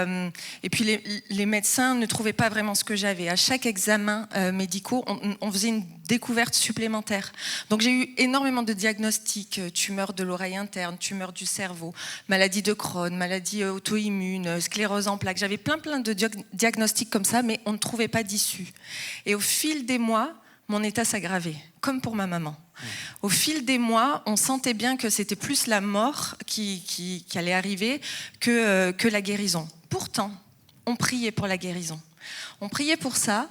puis les médecins ne trouvaient pas vraiment ce que j'avais. À chaque examen médicaux, on faisait une découverte supplémentaire. Donc j'ai eu énormément de diagnostics, tumeur de l'oreille interne, tumeur du cerveau, maladie de Crohn, maladie auto-immune, sclérose en plaques. J'avais plein de diagnostics comme ça, mais on ne trouvait pas d'issue. Et au fil des mois, mon état s'aggravait, comme pour ma maman. Au fil des mois, on sentait bien que c'était plus la mort qui allait arriver que la guérison. Pourtant, on priait pour la guérison. On priait pour ça,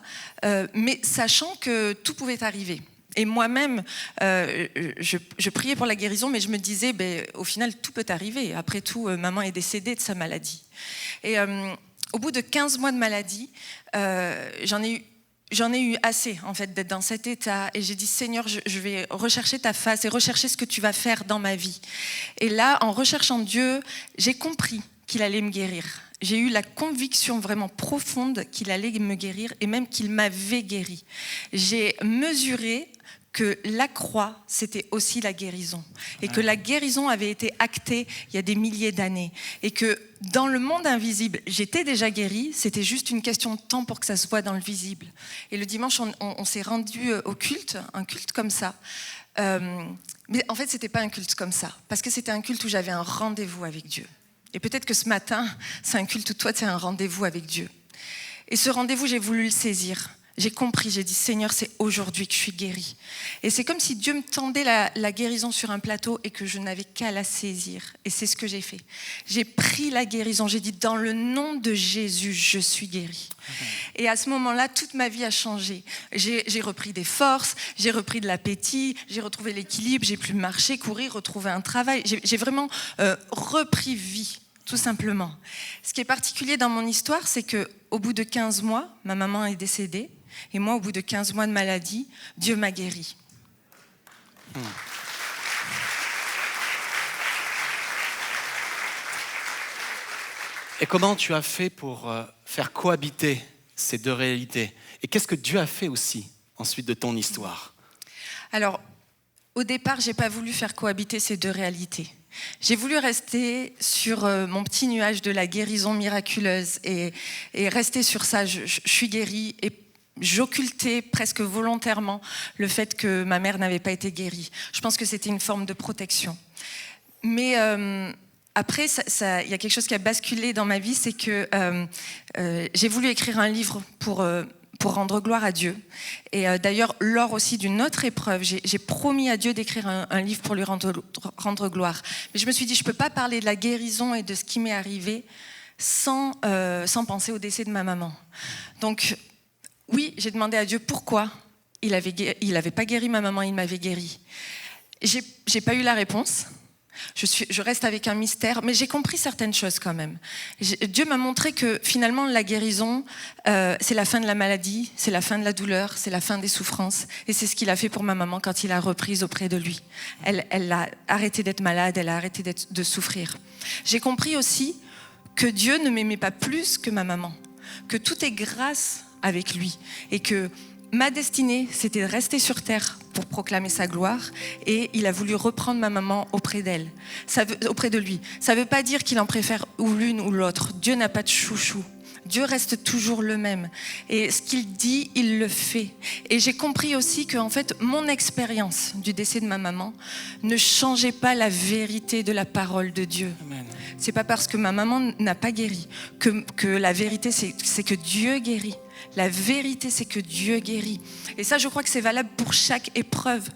mais sachant que tout pouvait arriver. Et moi-même, je priais pour la guérison, mais je me disais, au final, tout peut arriver. Après tout, maman est décédée de sa maladie. Et au bout de 15 mois de maladie, j'en ai eu assez, en fait, d'être dans cet état. Et j'ai dit, Seigneur, je vais rechercher ta face et rechercher ce que tu vas faire dans ma vie. Et là, en recherchant Dieu, j'ai compris qu'il allait me guérir. J'ai eu la conviction vraiment profonde qu'il allait me guérir et même qu'il m'avait guéri. J'ai mesuré que la croix, c'était aussi la guérison. Et que la guérison avait été actée il y a des milliers d'années. Et que dans le monde invisible, j'étais déjà guérie, c'était juste une question de temps pour que ça se voit dans le visible. Et le dimanche, on s'est rendu au culte, un culte comme ça. Mais en fait, c'était pas un culte comme ça, parce que c'était un culte où j'avais un rendez-vous avec Dieu. Et peut-être que ce matin, c'est un culte où toi, tu as un rendez-vous avec Dieu. Et ce rendez-vous, j'ai voulu le saisir. J'ai compris, j'ai dit, Seigneur, c'est aujourd'hui que je suis guérie. Et c'est comme si Dieu me tendait la guérison sur un plateau et que je n'avais qu'à la saisir. Et c'est ce que j'ai fait. J'ai pris la guérison, j'ai dit, dans le nom de Jésus, je suis guérie. Et à ce moment-là, toute ma vie a changé. J'ai repris des forces, j'ai repris de l'appétit, j'ai retrouvé l'équilibre, j'ai pu marcher, courir, retrouver un travail. J'ai vraiment repris vie. Tout simplement. Ce qui est particulier dans mon histoire, c'est qu'au bout de 15 mois, ma maman est décédée. Et moi, au bout de 15 mois de maladie, Dieu m'a guérie. Et comment tu as fait pour faire cohabiter ces deux réalités? Et qu'est-ce que Dieu a fait aussi ensuite de ton histoire? Alors, au départ, je n'ai pas voulu faire cohabiter ces deux réalités. J'ai voulu rester sur mon petit nuage de la guérison miraculeuse et rester sur ça. Je suis guérie et j'occultais presque volontairement le fait que ma mère n'avait pas été guérie. Je pense que c'était une forme de protection. Mais après, il y a quelque chose qui a basculé dans ma vie, c'est que j'ai voulu écrire un livre pour rendre gloire à Dieu. Et d'ailleurs, lors aussi d'une autre épreuve, j'ai promis à Dieu d'écrire un livre pour lui rendre gloire. Mais je me suis dit, je ne peux pas parler de la guérison et de ce qui m'est arrivé sans penser au décès de ma maman. Donc, oui, j'ai demandé à Dieu pourquoi il avait pas guéri ma maman, il m'avait guéri. J'ai pas eu la réponse. Je reste avec un mystère, mais j'ai compris certaines choses quand même. Dieu m'a montré que finalement la guérison, c'est la fin de la maladie, c'est la fin de la douleur, c'est la fin des souffrances. Et c'est ce qu'il a fait pour ma maman quand il a reprise auprès de lui. Elle a arrêté d'être malade, elle a arrêté de souffrir. J'ai compris aussi que Dieu ne m'aimait pas plus que ma maman, que tout est grâce avec lui et que ma destinée, c'était de rester sur terre pour proclamer sa gloire et il a voulu reprendre ma maman auprès auprès de lui. Ça ne veut pas dire qu'il en préfère ou l'une ou l'autre. Dieu n'a pas de chouchou. Dieu reste toujours le même. Et ce qu'il dit, il le fait. Et j'ai compris aussi que en fait, mon expérience du décès de ma maman ne changeait pas la vérité de la parole de Dieu. Amen. C'est pas parce que ma maman n'a pas guéri que la vérité, c'est que Dieu guérit. La vérité, c'est que Dieu guérit. Et ça, je crois que c'est valable pour chaque épreuve.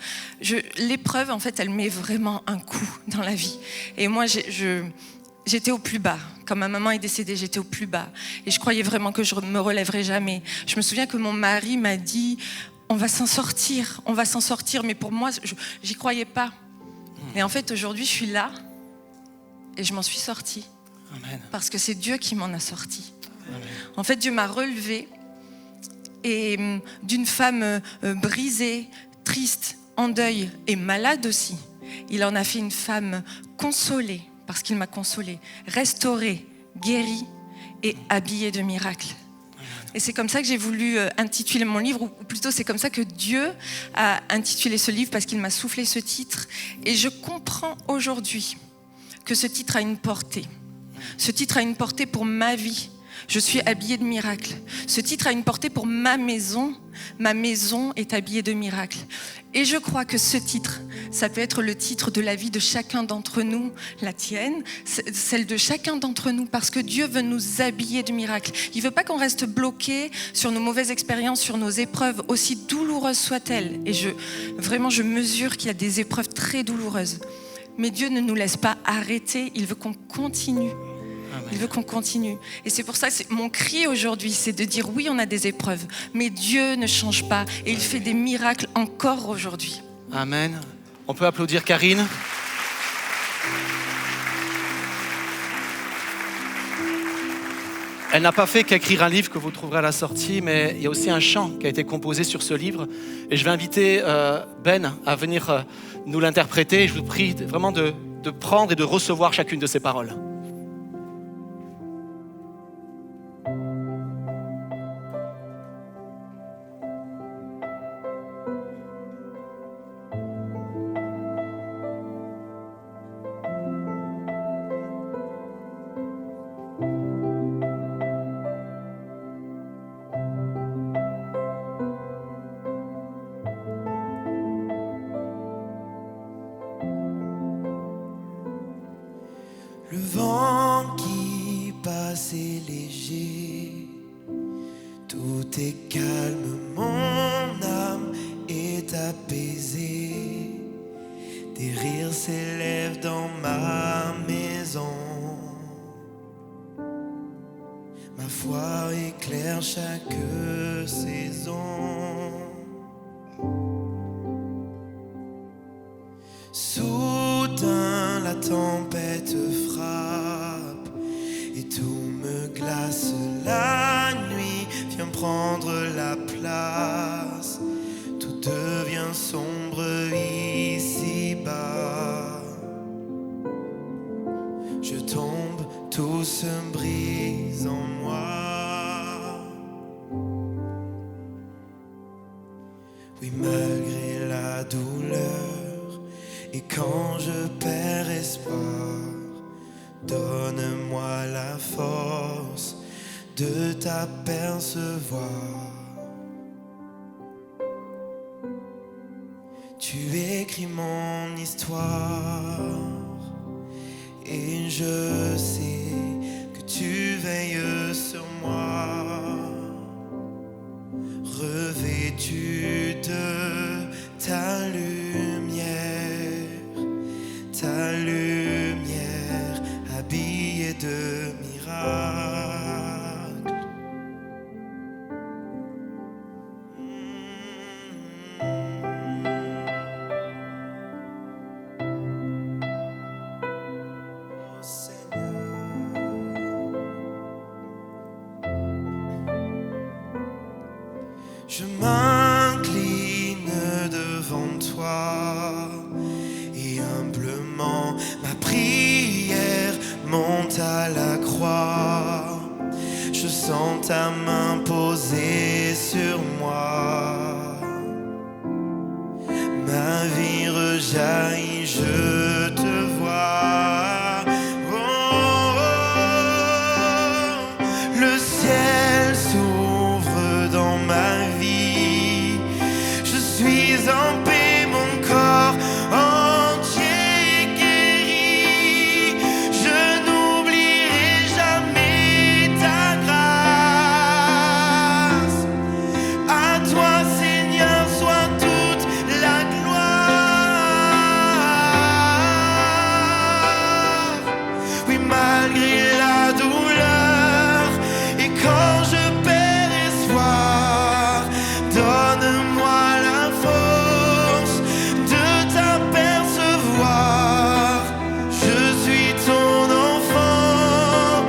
L'épreuve, en fait, elle met vraiment un coup dans la vie. Et moi, j'étais au plus bas. Quand ma maman est décédée, j'étais au plus bas. Et je croyais vraiment que je ne me relèverais jamais. Je me souviens que mon mari m'a dit « on va s'en sortir, on va s'en sortir ». Mais pour moi, j'y croyais pas. Et en fait, aujourd'hui, je suis là et je m'en suis sortie. Amen. Parce que c'est Dieu qui m'en a sortie. Amen. En fait, Dieu m'a relevée. Et d'une femme brisée, triste, en deuil et malade aussi, il en a fait une femme consolée, parce qu'il m'a consolée, restaurée, guérie et habillée de miracles. Et c'est comme ça que j'ai voulu intituler mon livre, ou plutôt c'est comme ça que Dieu a intitulé ce livre, parce qu'il m'a soufflé ce titre. Et je comprends aujourd'hui que ce titre a une portée. Ce titre a une portée pour ma vie. Je suis habillée de miracles. Ce titre a une portée pour ma maison. Ma maison est habillée de miracles. Et je crois que ce titre, ça peut être le titre de la vie de chacun d'entre nous, la tienne, celle de chacun d'entre nous, parce que Dieu veut nous habiller de miracles. Il ne veut pas qu'on reste bloqué sur nos mauvaises expériences, sur nos épreuves, aussi douloureuses soient-elles. Et je mesure qu'il y a des épreuves très douloureuses. Mais Dieu ne nous laisse pas arrêter, il veut qu'on continue. Il veut qu'on continue. Et c'est pour ça que mon cri aujourd'hui, c'est de dire oui, on a des épreuves, mais Dieu ne change pas et il fait des miracles encore aujourd'hui. Amen. On peut applaudir Karine. Elle n'a pas fait qu'écrire un livre que vous trouverez à la sortie, mais il y a aussi un chant qui a été composé sur ce livre. Et je vais inviter Ben à venir nous l'interpréter. Et je vous prie vraiment de prendre et de recevoir chacune de ces paroles. Le vent est calme, mon âme est apaisée. Des rires s'élèvent dans ma maison. Ma foi éclaire chaque saison. Soudain la tempête frappe et tout me glace. La nuit vient prendre la place. Tout devient sombre ici-bas. Je tombe, tout se brise en moi. Oui, malgré la douleur, et quand je perds espoir, donne-moi la force de t'apercevoir. Tu écris mon histoire et je sais que tu veilles sur moi. Revêtu de ta lumière, habillé de miracles. Oh Seigneur, je m'incline devant toi et humblement ma prière monte à la croix. Je sens ta main posée sur moi. Ma vie rejaillit, je te vois. Oh, oh, oh. Le ciel s'ouvre dans ma vie. Je suis en paix, mon corps entier guéri. Je n'oublierai jamais ta grâce. À toi, Seigneur, soit toute la gloire. Oui, malgré la douleur et quand je perds espoir, donne-moi la force de t'apercevoir. Je suis ton enfant,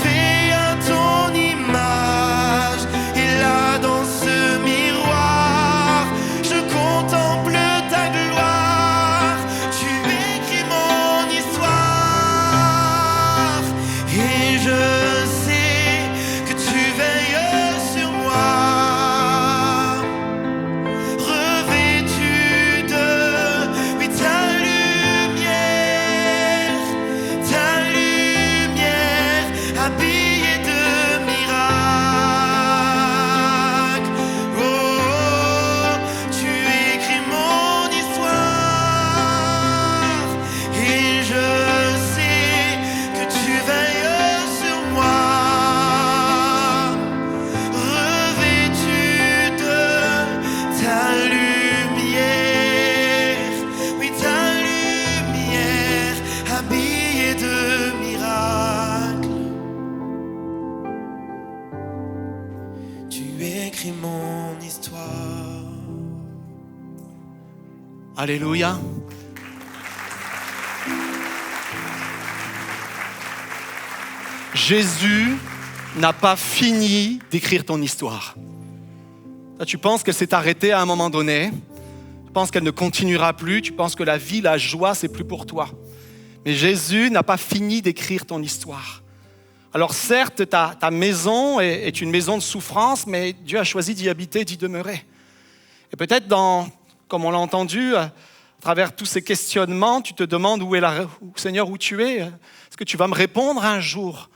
fait à ton image. Et là dans ce miroir, je contemple ta gloire. Tu écris mon histoire et je sais que tu veilles sur moi. Revêtu de oui, ta lumière, habillé de miracles. Oh, tu écris mon histoire et je sais que tu veilles sur moi. Revêtu de ta lumière, oui, ta lumière, habillé de miracles. Tu écris mon histoire. Alléluia. Jésus n'a pas fini d'écrire ton histoire. Là, tu penses qu'elle s'est arrêtée à un moment donné. Tu penses qu'elle ne continuera plus. Tu penses que la vie, la joie, c'est plus pour toi. Mais Jésus n'a pas fini d'écrire ton histoire. Alors certes, ta maison est une maison de souffrance, mais Dieu a choisi d'y habiter, d'y demeurer. Et peut-être, comme on l'a entendu, à travers tous ces questionnements, tu te demandes Seigneur, où tu es. Est-ce que tu vas me répondre un jour?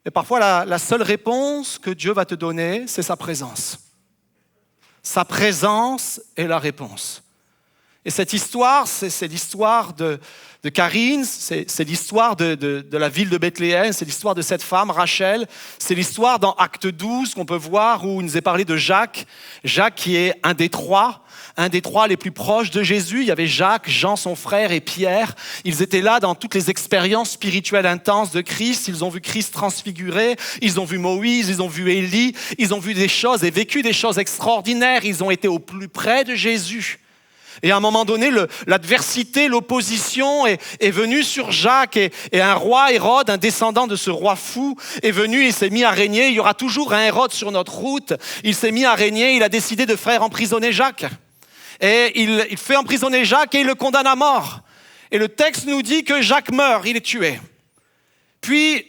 Et parfois, la seule réponse que Dieu va te donner, c'est sa présence. Sa présence est la réponse. Et cette histoire, c'est l'histoire de Karine, c'est l'histoire de la ville de Bethléem, c'est l'histoire de cette femme, Rachel. C'est l'histoire dans Acte 12 qu'on peut voir où il nous est parlé de Jacques. Jacques qui est un des trois les plus proches de Jésus. Il y avait Jacques, Jean son frère et Pierre. Ils étaient là dans toutes les expériences spirituelles intenses de Christ. Ils ont vu Christ transfiguré, ils ont vu Moïse, ils ont vu Élie, ils ont vu des choses et vécu des choses extraordinaires. Ils ont été au plus près de Jésus. Et à un moment donné, l'adversité, l'opposition est venue sur Jacques et un roi Hérode, un descendant de ce roi fou, est venu et s'est mis à régner. Il y aura toujours un Hérode sur notre route. Il s'est mis à régner, il a décidé de faire emprisonner Jacques. Et il fait emprisonner Jacques et il le condamne à mort. Et le texte nous dit que Jacques meurt, il est tué. Puis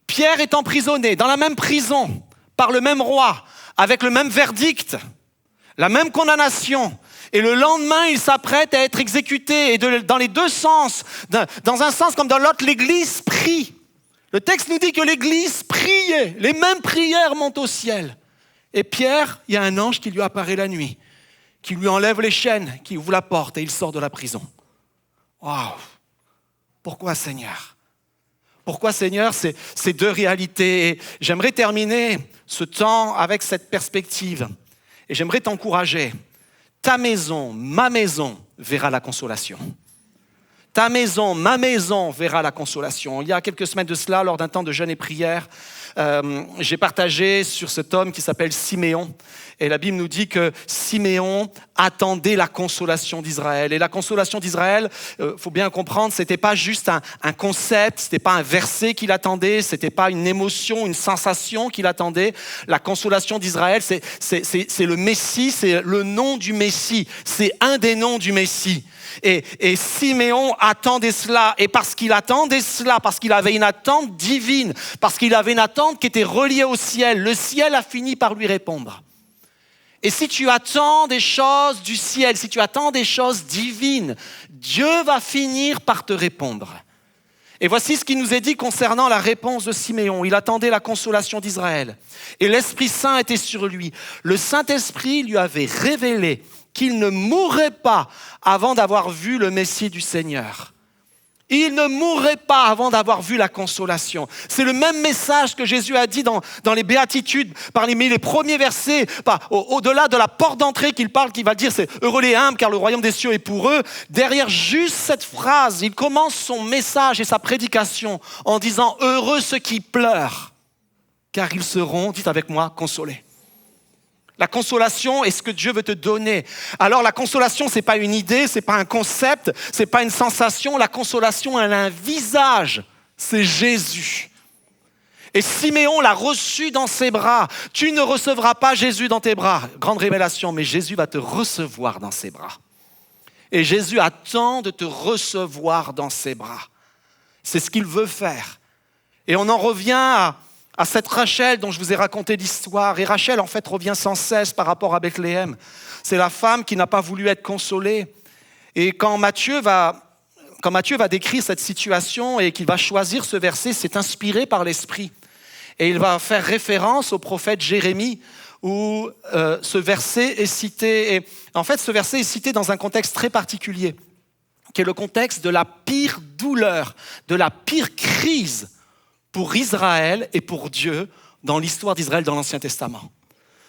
Pierre est emprisonné dans la même prison, par le même roi, avec le même verdict, la même condamnation. Et le lendemain, il s'apprête à être exécuté. Et dans les deux sens, dans un sens comme dans l'autre, l'Église prie. Le texte nous dit que l'Église priait. Les mêmes prières montent au ciel. Et Pierre, il y a un ange qui lui apparaît la nuit, qui lui enlève les chaînes, qui ouvre la porte et il sort de la prison. Waouh! Pourquoi, Seigneur? Pourquoi, Seigneur, ces deux réalités? Et j'aimerais terminer ce temps avec cette perspective. Et j'aimerais t'encourager. Ta maison, ma maison, verra la consolation. Ta maison, ma maison, verra la consolation. Il y a quelques semaines de cela, lors d'un temps de jeûne et prière, j'ai partagé sur cet homme qui s'appelle Siméon. Et la Bible nous dit que Siméon attendait la consolation d'Israël. Et la consolation d'Israël, faut bien comprendre, c'était pas juste un concept, c'était pas un verset qu'il attendait, c'était pas une émotion, une sensation qu'il attendait. La consolation d'Israël, c'est le Messie, c'est le nom du Messie, c'est un des noms du Messie. Et Siméon attendait cela, et parce qu'il attendait cela, parce qu'il avait une attente divine, parce qu'il avait une attente qui était reliée au ciel, le ciel a fini par lui répondre. Et si tu attends des choses du ciel, si tu attends des choses divines, Dieu va finir par te répondre. Et voici ce qui nous est dit concernant la réponse de Siméon. Il attendait la consolation d'Israël, et l'Esprit Saint était sur lui. Le Saint-Esprit lui avait révélé qu'il ne mourrait pas avant d'avoir vu le Messie du Seigneur. Il ne mourrait pas avant d'avoir vu la consolation. C'est le même message que Jésus a dit dans les Béatitudes, parmi les premiers versets, au-delà de la porte d'entrée qu'il parle, qu'il va dire, c'est « Heureux les humbles, car le royaume des cieux est pour eux ». Derrière juste cette phrase, il commence son message et sa prédication en disant « Heureux ceux qui pleurent, car ils seront, dites avec moi, consolés ». La consolation est ce que Dieu veut te donner. Alors la consolation, ce n'est pas une idée, ce n'est pas un concept, ce n'est pas une sensation. La consolation, elle a un visage, c'est Jésus. Et Siméon l'a reçu dans ses bras. Tu ne recevras pas Jésus dans tes bras. Grande révélation, mais Jésus va te recevoir dans ses bras. Et Jésus attend de te recevoir dans ses bras. C'est ce qu'il veut faire. Et on en revient à cette Rachel dont je vous ai raconté l'histoire. Et Rachel, en fait, revient sans cesse par rapport à Bethléem. C'est la femme qui n'a pas voulu être consolée. Et quand Matthieu va décrire cette situation et qu'il va choisir ce verset, c'est inspiré par l'Esprit. Et il va faire référence au prophète Jérémie, où ce verset est cité. Et en fait, ce verset est cité dans un contexte très particulier, qui est le contexte de la pire douleur, de la pire crise pour Israël et pour Dieu dans l'histoire d'Israël dans l'Ancien Testament.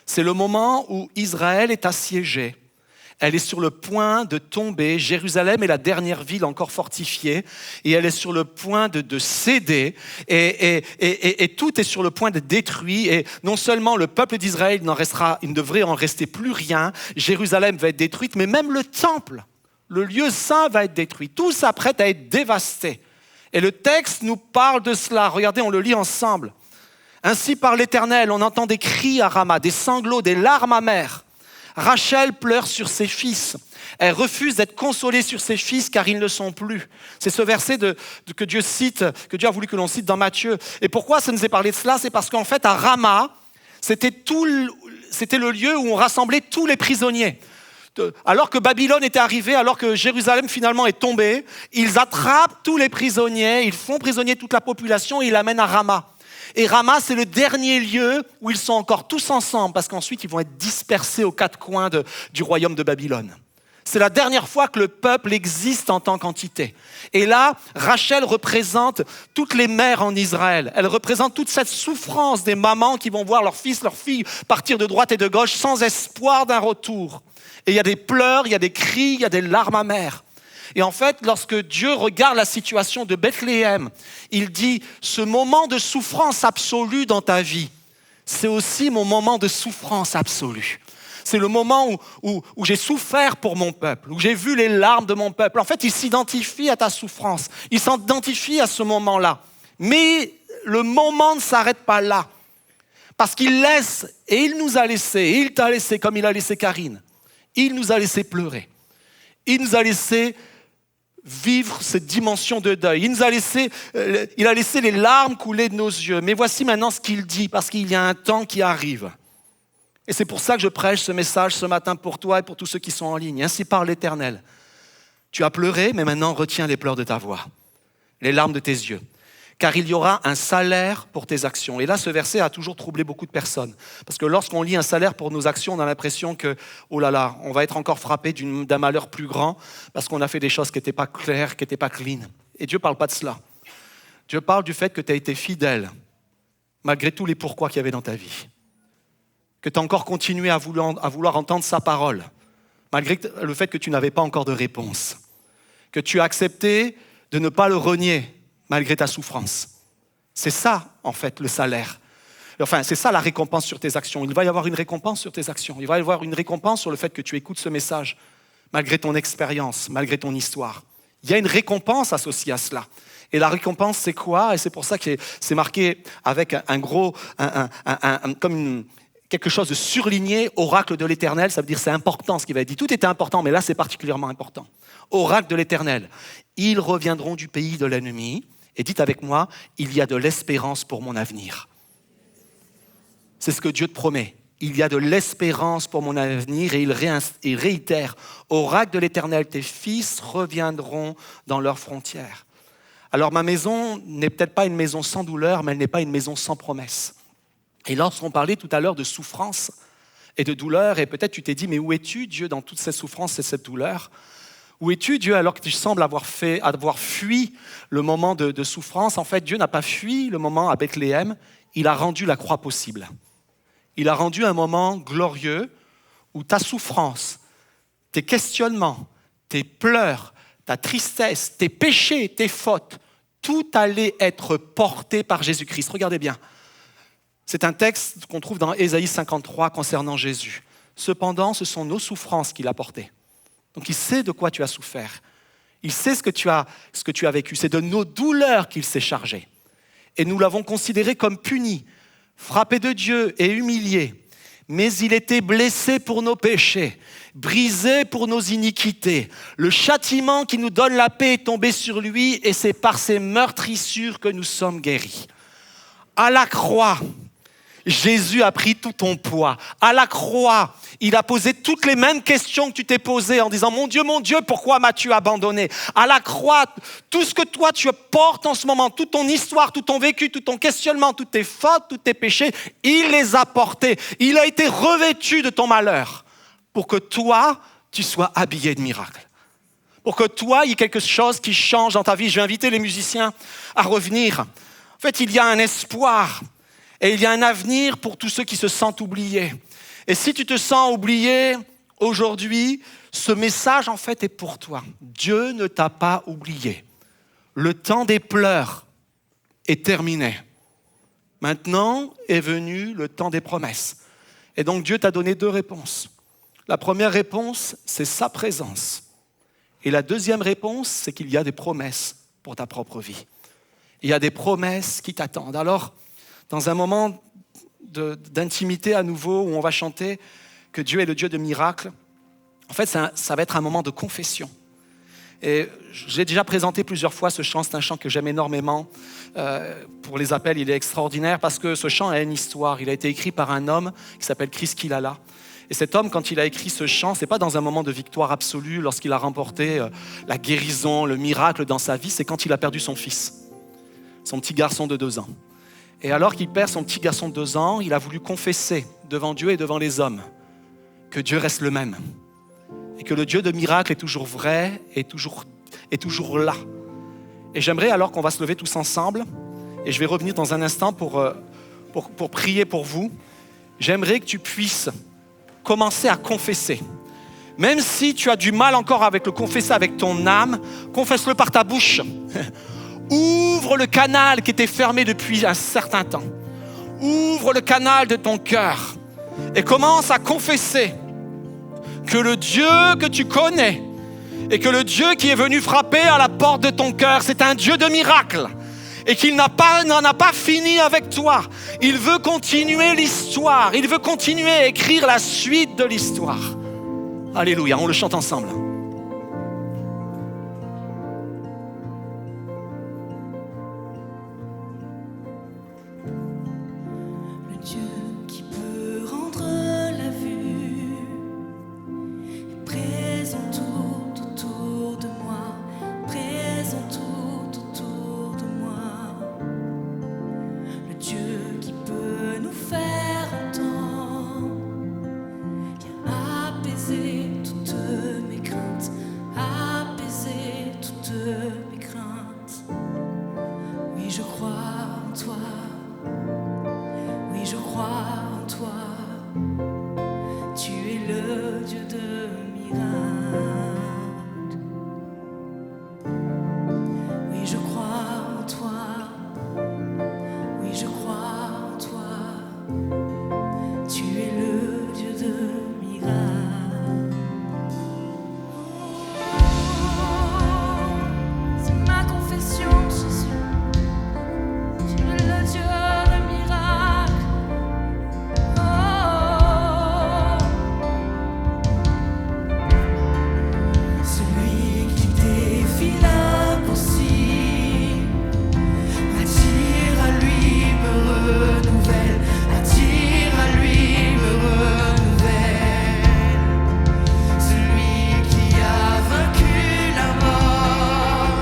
C'est le moment où Israël est assiégé. Elle est sur le point de tomber. Jérusalem est la dernière ville encore fortifiée et elle est sur le point de céder et tout est sur le point d'être détruit. Et non seulement le peuple d'Israël il ne devrait en rester plus rien, Jérusalem va être détruite, mais même le temple, le lieu saint va être détruit. Tout s'apprête à être dévasté. Et le texte nous parle de cela. Regardez, on le lit ensemble. Ainsi par l'Éternel, on entend des cris à Rama, des sanglots, des larmes amères. Rachel pleure sur ses fils. Elle refuse d'être consolée sur ses fils car ils ne sont plus. C'est ce verset que Dieu cite, que Dieu a voulu que l'on cite dans Matthieu. Et pourquoi ça nous est parlé de cela? C'est parce qu'en fait, à Rama, c'était le lieu où on rassemblait tous les prisonniers. Alors que Babylone était arrivée, alors que Jérusalem finalement est tombée, ils attrapent tous les prisonniers, ils font prisonnier toute la population et ils l'amènent à Rama. Et Rama, c'est le dernier lieu où ils sont encore tous ensemble, parce qu'ensuite ils vont être dispersés aux quatre coins du royaume de Babylone. C'est la dernière fois que le peuple existe en tant qu'entité. Et là, Rachel représente toutes les mères en Israël. Elle représente toute cette souffrance des mamans qui vont voir leurs fils, leurs filles partir de droite et de gauche sans espoir d'un retour. Et il y a des pleurs, il y a des cris, il y a des larmes amères. Et en fait, lorsque Dieu regarde la situation de Bethléem, il dit, ce moment de souffrance absolue dans ta vie, c'est aussi mon moment de souffrance absolue. C'est le moment où j'ai souffert pour mon peuple, où j'ai vu les larmes de mon peuple. En fait, il s'identifie à ta souffrance. Il s'identifie à ce moment-là. Mais le moment ne s'arrête pas là. Parce qu'il laisse, et il nous a laissé, et il t'a laissé comme il a laissé Karine. Il nous a laissé pleurer. Il nous a laissé vivre cette dimension de deuil. Il a laissé les larmes couler de nos yeux. Mais voici maintenant ce qu'il dit, parce qu'il y a un temps qui arrive. Et c'est pour ça que je prêche ce message ce matin pour toi et pour tous ceux qui sont en ligne. Ainsi parle l'Éternel. Tu as pleuré, mais maintenant retiens les pleurs de ta voix, les larmes de tes yeux. Car il y aura un salaire pour tes actions. Et là, ce verset a toujours troublé beaucoup de personnes. Parce que lorsqu'on lit un salaire pour nos actions, on a l'impression que, oh là là, on va être encore frappé d'un malheur plus grand parce qu'on a fait des choses qui n'étaient pas claires, qui n'étaient pas clean. Et Dieu ne parle pas de cela. Dieu parle du fait que tu as été fidèle, malgré tous les pourquoi qu'il y avait dans ta vie. Que tu as encore continué à vouloir entendre sa parole, malgré le fait que tu n'avais pas encore de réponse. Que tu as accepté de ne pas le renier, malgré ta souffrance. C'est ça, en fait, le salaire. Enfin, c'est ça la récompense sur tes actions. Il va y avoir une récompense sur tes actions. Il va y avoir une récompense sur le fait que tu écoutes ce message, malgré ton expérience, malgré ton histoire. Il y a une récompense associée à cela. Et la récompense, c'est quoi? Et c'est pour ça que c'est marqué avec quelque chose de surligné, oracle de l'Éternel, ça veut dire c'est important ce qui va être dit. Tout était important, mais là c'est particulièrement important. Oracle de l'Éternel, ils reviendront du pays de l'ennemi, et dites avec moi, il y a de l'espérance pour mon avenir. C'est ce que Dieu te promet. Il y a de l'espérance pour mon avenir, et il réitère, oracle de l'Éternel, tes fils reviendront dans leurs frontières. Alors ma maison n'est peut-être pas une maison sans douleur, mais elle n'est pas une maison sans promesse. Et lorsqu'on parlait tout à l'heure de souffrance et de douleur, et peut-être tu t'es dit, mais où es-tu, Dieu, dans toute cette souffrance et cette douleur? Où es-tu, Dieu, alors que tu sembles avoir fui le moment de souffrance? En fait, Dieu n'a pas fui le moment à Bethléem, il a rendu la croix possible. Il a rendu un moment glorieux où ta souffrance, tes questionnements, tes pleurs, ta tristesse, tes péchés, tes fautes, tout allait être porté par Jésus-Christ. Regardez bien. C'est un texte qu'on trouve dans Ésaïe 53 concernant Jésus. Cependant, ce sont nos souffrances qu'il a portées. Donc il sait de quoi tu as souffert. Il sait ce que tu as vécu. C'est de nos douleurs qu'il s'est chargé. Et nous l'avons considéré comme puni, frappé de Dieu et humilié. Mais il était blessé pour nos péchés, brisé pour nos iniquités. Le châtiment qui nous donne la paix est tombé sur lui et c'est par ses meurtrissures que nous sommes guéris. À la croix, Jésus a pris tout ton poids. À la croix, il a posé toutes les mêmes questions que tu t'es posées en disant « Mon Dieu, pourquoi m'as-tu abandonné ?» À la croix, tout ce que toi tu portes en ce moment, toute ton histoire, tout ton vécu, tout ton questionnement, toutes tes fautes, tous tes péchés, il les a portés. Il a été revêtu de ton malheur pour que toi, tu sois habillé de miracles. Pour que toi, il y ait quelque chose qui change dans ta vie. Je vais inviter les musiciens à revenir. En fait, il y a un espoir. Et il y a un avenir pour tous ceux qui se sentent oubliés. Et si tu te sens oublié aujourd'hui, ce message en fait est pour toi. Dieu ne t'a pas oublié. Le temps des pleurs est terminé. Maintenant est venu le temps des promesses. Et donc Dieu t'a donné 2 réponses. La première réponse, c'est sa présence. Et la deuxième réponse, c'est qu'il y a des promesses pour ta propre vie. Il y a des promesses qui t'attendent. Alors, dans un moment d'intimité à nouveau où on va chanter que Dieu est le Dieu de miracles, en fait, ça va être un moment de confession. Et j'ai déjà présenté plusieurs fois ce chant, c'est un chant que j'aime énormément. Pour les appels, il est extraordinaire parce que ce chant a une histoire. Il a été écrit par un homme qui s'appelle Chris Kilala. Et cet homme, quand il a écrit ce chant, c'est pas dans un moment de victoire absolue, lorsqu'il a remporté la guérison, le miracle dans sa vie, c'est quand il a perdu son fils, son petit garçon de 2 ans. Et alors qu'il perd son petit garçon de 2 ans, il a voulu confesser devant Dieu et devant les hommes que Dieu reste le même. et que le Dieu de miracles est toujours vrai et toujours là. Et j'aimerais alors qu'on va se lever tous ensemble, et je vais revenir dans un instant pour prier pour vous. J'aimerais que tu puisses commencer à confesser. Même si tu as du mal encore avec le confesser avec ton âme, confesse-le par ta bouche. Ouvre le canal qui était fermé depuis un certain temps. Ouvre le canal de ton cœur et commence à confesser que le Dieu que tu connais et que le Dieu qui est venu frapper à la porte de ton cœur, c'est un Dieu de miracles et qu'il n'en a pas fini avec toi. Il veut continuer l'histoire, il veut continuer à écrire la suite de l'histoire. Alléluia, on le chante ensemble. Le Dieu qui peut rendre la vue est présent tout autour de moi, présent tout autour de moi. Le Dieu qui peut nous faire entendre, vient apaiser toutes mes craintes, apaiser toutes mes craintes. Oui, je crois en toi. Oui, je crois en toi. Tu es le Dieu de miracles. Oui, je crois en toi. Oui, je crois en toi. Tu es le Dieu de miracles. C'est ma confession, Jésus. Tu es le Dieu de miracles. Celui qui défie l'impossible, attire à lui, me renouvelle, attire à lui, me renouvelle. Celui qui a vaincu la mort,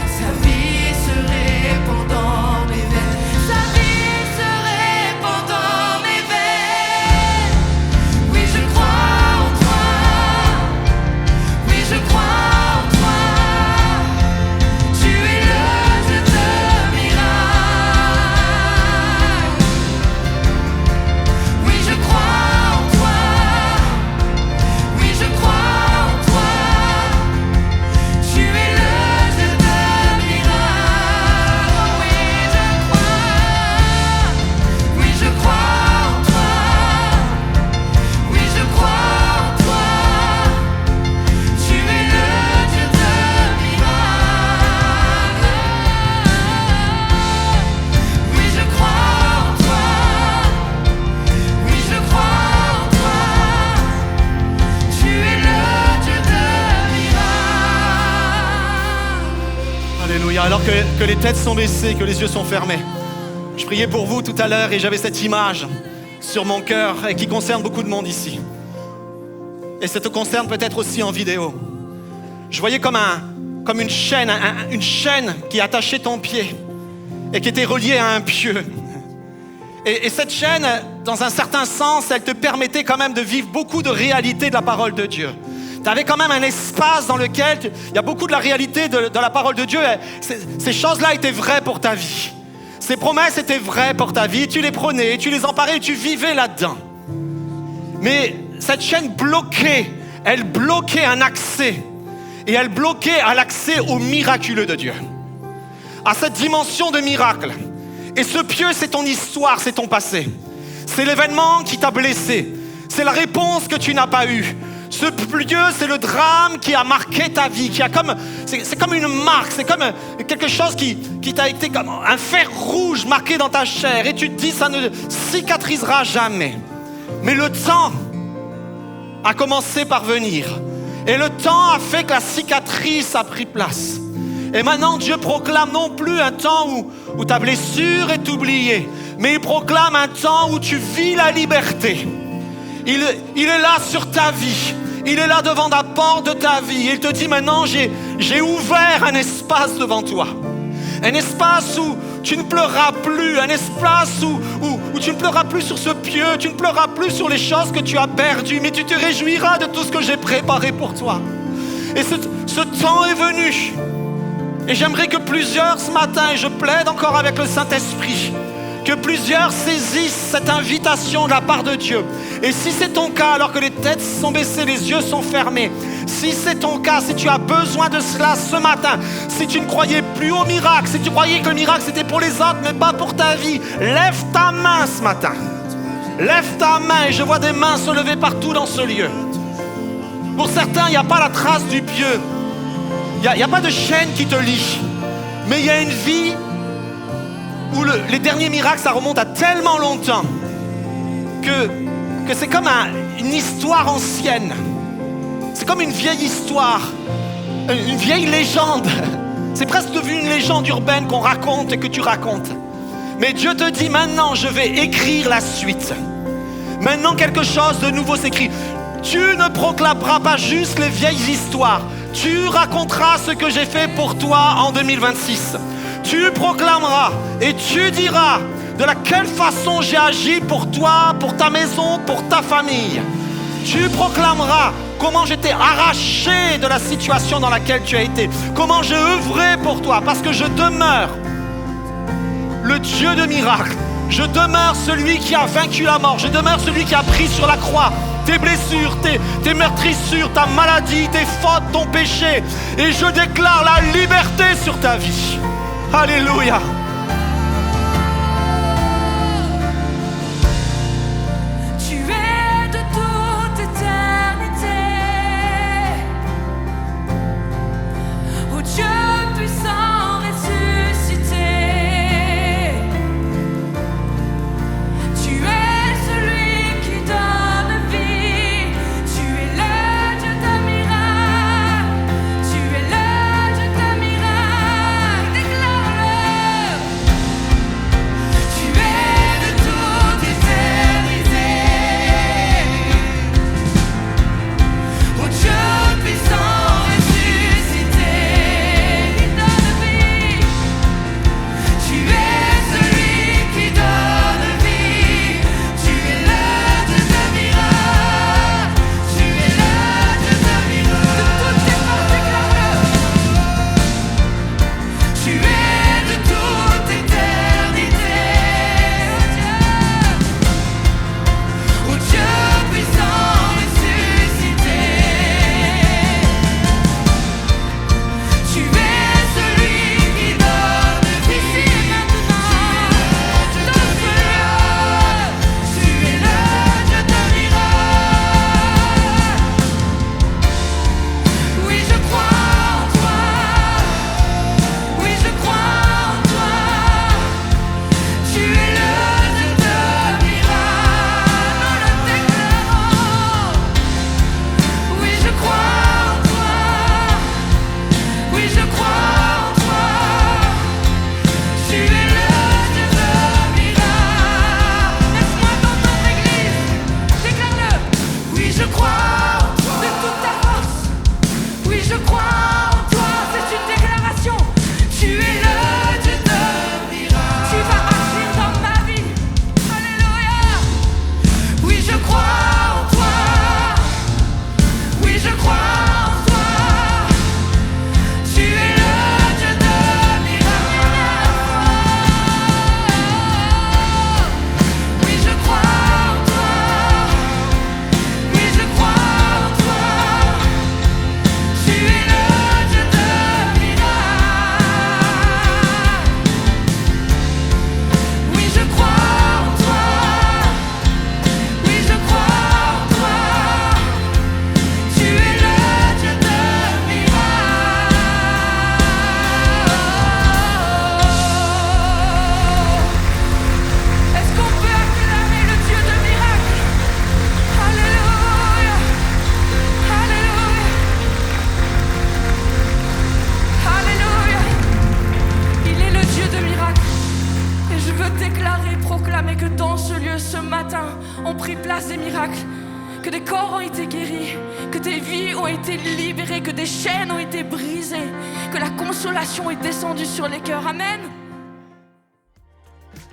sa vie se répand dans mes veines, sa vie se répand dans mes veines. Oui, je crois en toi. Oui, je crois en toi. Tu es le Dieu de miracles. Oui, je crois en toi. Oui, je crois en toi. Tu es le Dieu de miracles. Oui, je crois en toi. Oui, je crois en toi. Tu es le Dieu de miracles. Oui, je crois en toi. Oui, je crois en toi. Tu es le Dieu de miracles. Alléluia. Alors que les têtes sont baissées, que les yeux sont fermés. Je priais pour vous tout à l'heure et j'avais cette image sur mon cœur et qui concerne beaucoup de monde ici. Et ça te concerne peut-être aussi en vidéo. Je voyais comme une chaîne, une chaîne qui attachait ton pied et qui était reliée à un pieu. Et cette chaîne, dans un certain sens, elle te permettait quand même de vivre beaucoup de réalités de la parole de Dieu. Tu avais quand même un espace dans lequel il y a beaucoup de la réalité de la parole de Dieu. Ces choses-là étaient vraies pour ta vie. Ces promesses étaient vraies pour ta vie. Tu les prenais, tu les emparais et tu vivais là-dedans. Mais cette chaîne bloquait, elle bloquait un accès. Et elle bloquait à l'accès au miraculeux de Dieu. À cette dimension de miracle. Et ce pieu, c'est ton histoire, c'est ton passé. C'est l'événement qui t'a blessé. C'est la réponse que tu n'as pas eue. Ce pieu, c'est le drame qui a marqué ta vie, c'est comme une marque, c'est comme quelque chose qui t'a été comme un fer rouge marqué dans ta chair. Et tu te dis, ça ne cicatrisera jamais. Mais le temps a commencé par venir. Et le temps a fait que la cicatrice a pris place. Et maintenant, Dieu proclame non plus un temps où ta blessure est oubliée, mais il proclame un temps où tu vis la liberté. Il est là sur ta vie. Il est là devant la porte de ta vie. Il te dit maintenant, j'ai ouvert un espace devant toi. Un espace où Tu ne pleureras plus, un espace où tu ne pleureras plus sur ce pieu, tu ne pleureras plus sur les choses que tu as perdues, mais tu te réjouiras de tout ce que j'ai préparé pour toi. Et ce temps est venu. Et j'aimerais que plusieurs ce matin, et je plaide encore avec le Saint-Esprit, que plusieurs saisissent cette invitation de la part de Dieu. Et si c'est ton cas, alors que les têtes sont baissées, les yeux sont fermés, si c'est ton cas, si tu as besoin de cela ce matin, si tu ne croyais plus au miracle, si tu croyais que le miracle c'était pour les autres mais pas pour ta vie, lève ta main ce matin. Lève ta main et je vois des mains se lever partout dans ce lieu. Pour certains, il n'y a pas la trace du pieu. Il n'y a pas de chaîne qui te lie. Mais il y a une vie où les derniers miracles, ça remonte à tellement longtemps que c'est comme une histoire ancienne. C'est comme une vieille histoire, une vieille légende. C'est presque devenu une légende urbaine qu'on raconte et que tu racontes. Mais Dieu te dit maintenant, je vais écrire la suite. Maintenant, quelque chose de nouveau s'écrit. Tu ne proclameras pas juste les vieilles histoires. Tu raconteras ce que j'ai fait pour toi en 2026. Tu proclameras et tu diras de quelle façon j'ai agi pour toi, pour ta maison, pour ta famille. Tu proclameras comment j'étais arraché de la situation dans laquelle tu as été. Comment j'ai œuvré pour toi parce que je demeure le Dieu de miracles. Je demeure celui qui a vaincu la mort. Je demeure celui qui a pris sur la croix tes blessures, tes meurtrissures, ta maladie, tes fautes, ton péché. Et je déclare la liberté sur ta vie. Alléluia. Tu es de toute éternité. Ô Dieu puissant ressuscité. Tu es celui qui donne vie. Tu es le Dieu de miracle. Tu es le Dieu de miracle. Déclare-le. Tu es de toute éternité. Ô Dieu puissant ressuscité, qui donne vie. Tu es celui qui donne vie. Tu es le Dieu de miracle. Tu es le Dieu de miracle. De toutes tes forces, déclare-le. Tu es de toute éternité. Ô Dieu puissant ressuscité. Tu es celui qui donne vie. Ici et maintenant, dans ce lieu, tu es le Dieu de miracle. Oui, je crois en toi. Oui, je crois en toi. Tu es le Dieu de miracle. Nous le déclarons. Oui, je crois en toi. Oui, je crois en toi. Tu es le Dieu de miracle. Laisse-moi t'entendre, Église. Déclare-le. Oui, je crois en toi. De toute ta force. Oui, je crois en toi. C'est une déclaration. Tu es le Dieu de miracle. Tu vas agir dans ma vie. Alléluia. Oui, je crois en toi. Oui, je crois en toi. Tu es le Dieu de miracle. Oui, je crois en toi. Oui, je crois en toi. Tu es le Dieu de miracle. Oui, je crois en toi. Oui, je crois en toi. Tu es le Dieu de miracle. Est-ce qu'on peut acclamer le Dieu de miracle? Alléluia. Alléluia. Alléluia. Il est le Dieu de miracle. Et je veux déclarer, proclamer que dans ce lieu, ce matin, ont pris place des miracles. Que des corps ont été guéris, que des vies ont été libérées, que des chaînes ont été brisées, que la consolation est descendue sur les cœurs. Amen.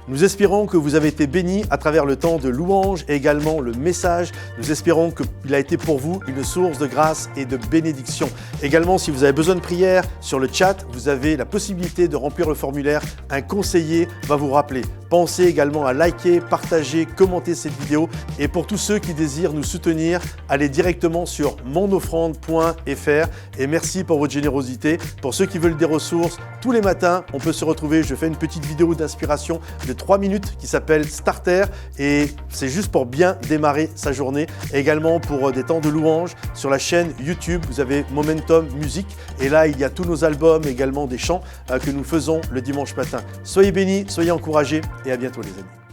Nous espérons que vous avez été bénis à travers le temps de louange et également le message. Nous espérons qu'il a été pour vous une source de grâce et de bénédiction. Également, si vous avez besoin de prière, sur le chat, vous avez la possibilité de remplir le formulaire. Un conseiller va vous rappeler. Pensez également à liker, partager, commenter cette vidéo. Et pour tous ceux qui désirent nous soutenir, allez directement sur monoffrande.fr. Et merci pour votre générosité. Pour ceux qui veulent des ressources, tous les matins, on peut se retrouver. Je fais une petite vidéo d'inspiration de 3 minutes qui s'appelle Starter. Et c'est juste pour bien démarrer sa journée. Et également pour des temps de louange sur la chaîne YouTube, vous avez Momentum Musique. Et là, il y a tous nos albums, également des chants que nous faisons le dimanche matin. Soyez bénis, soyez encouragés et à bientôt les amis.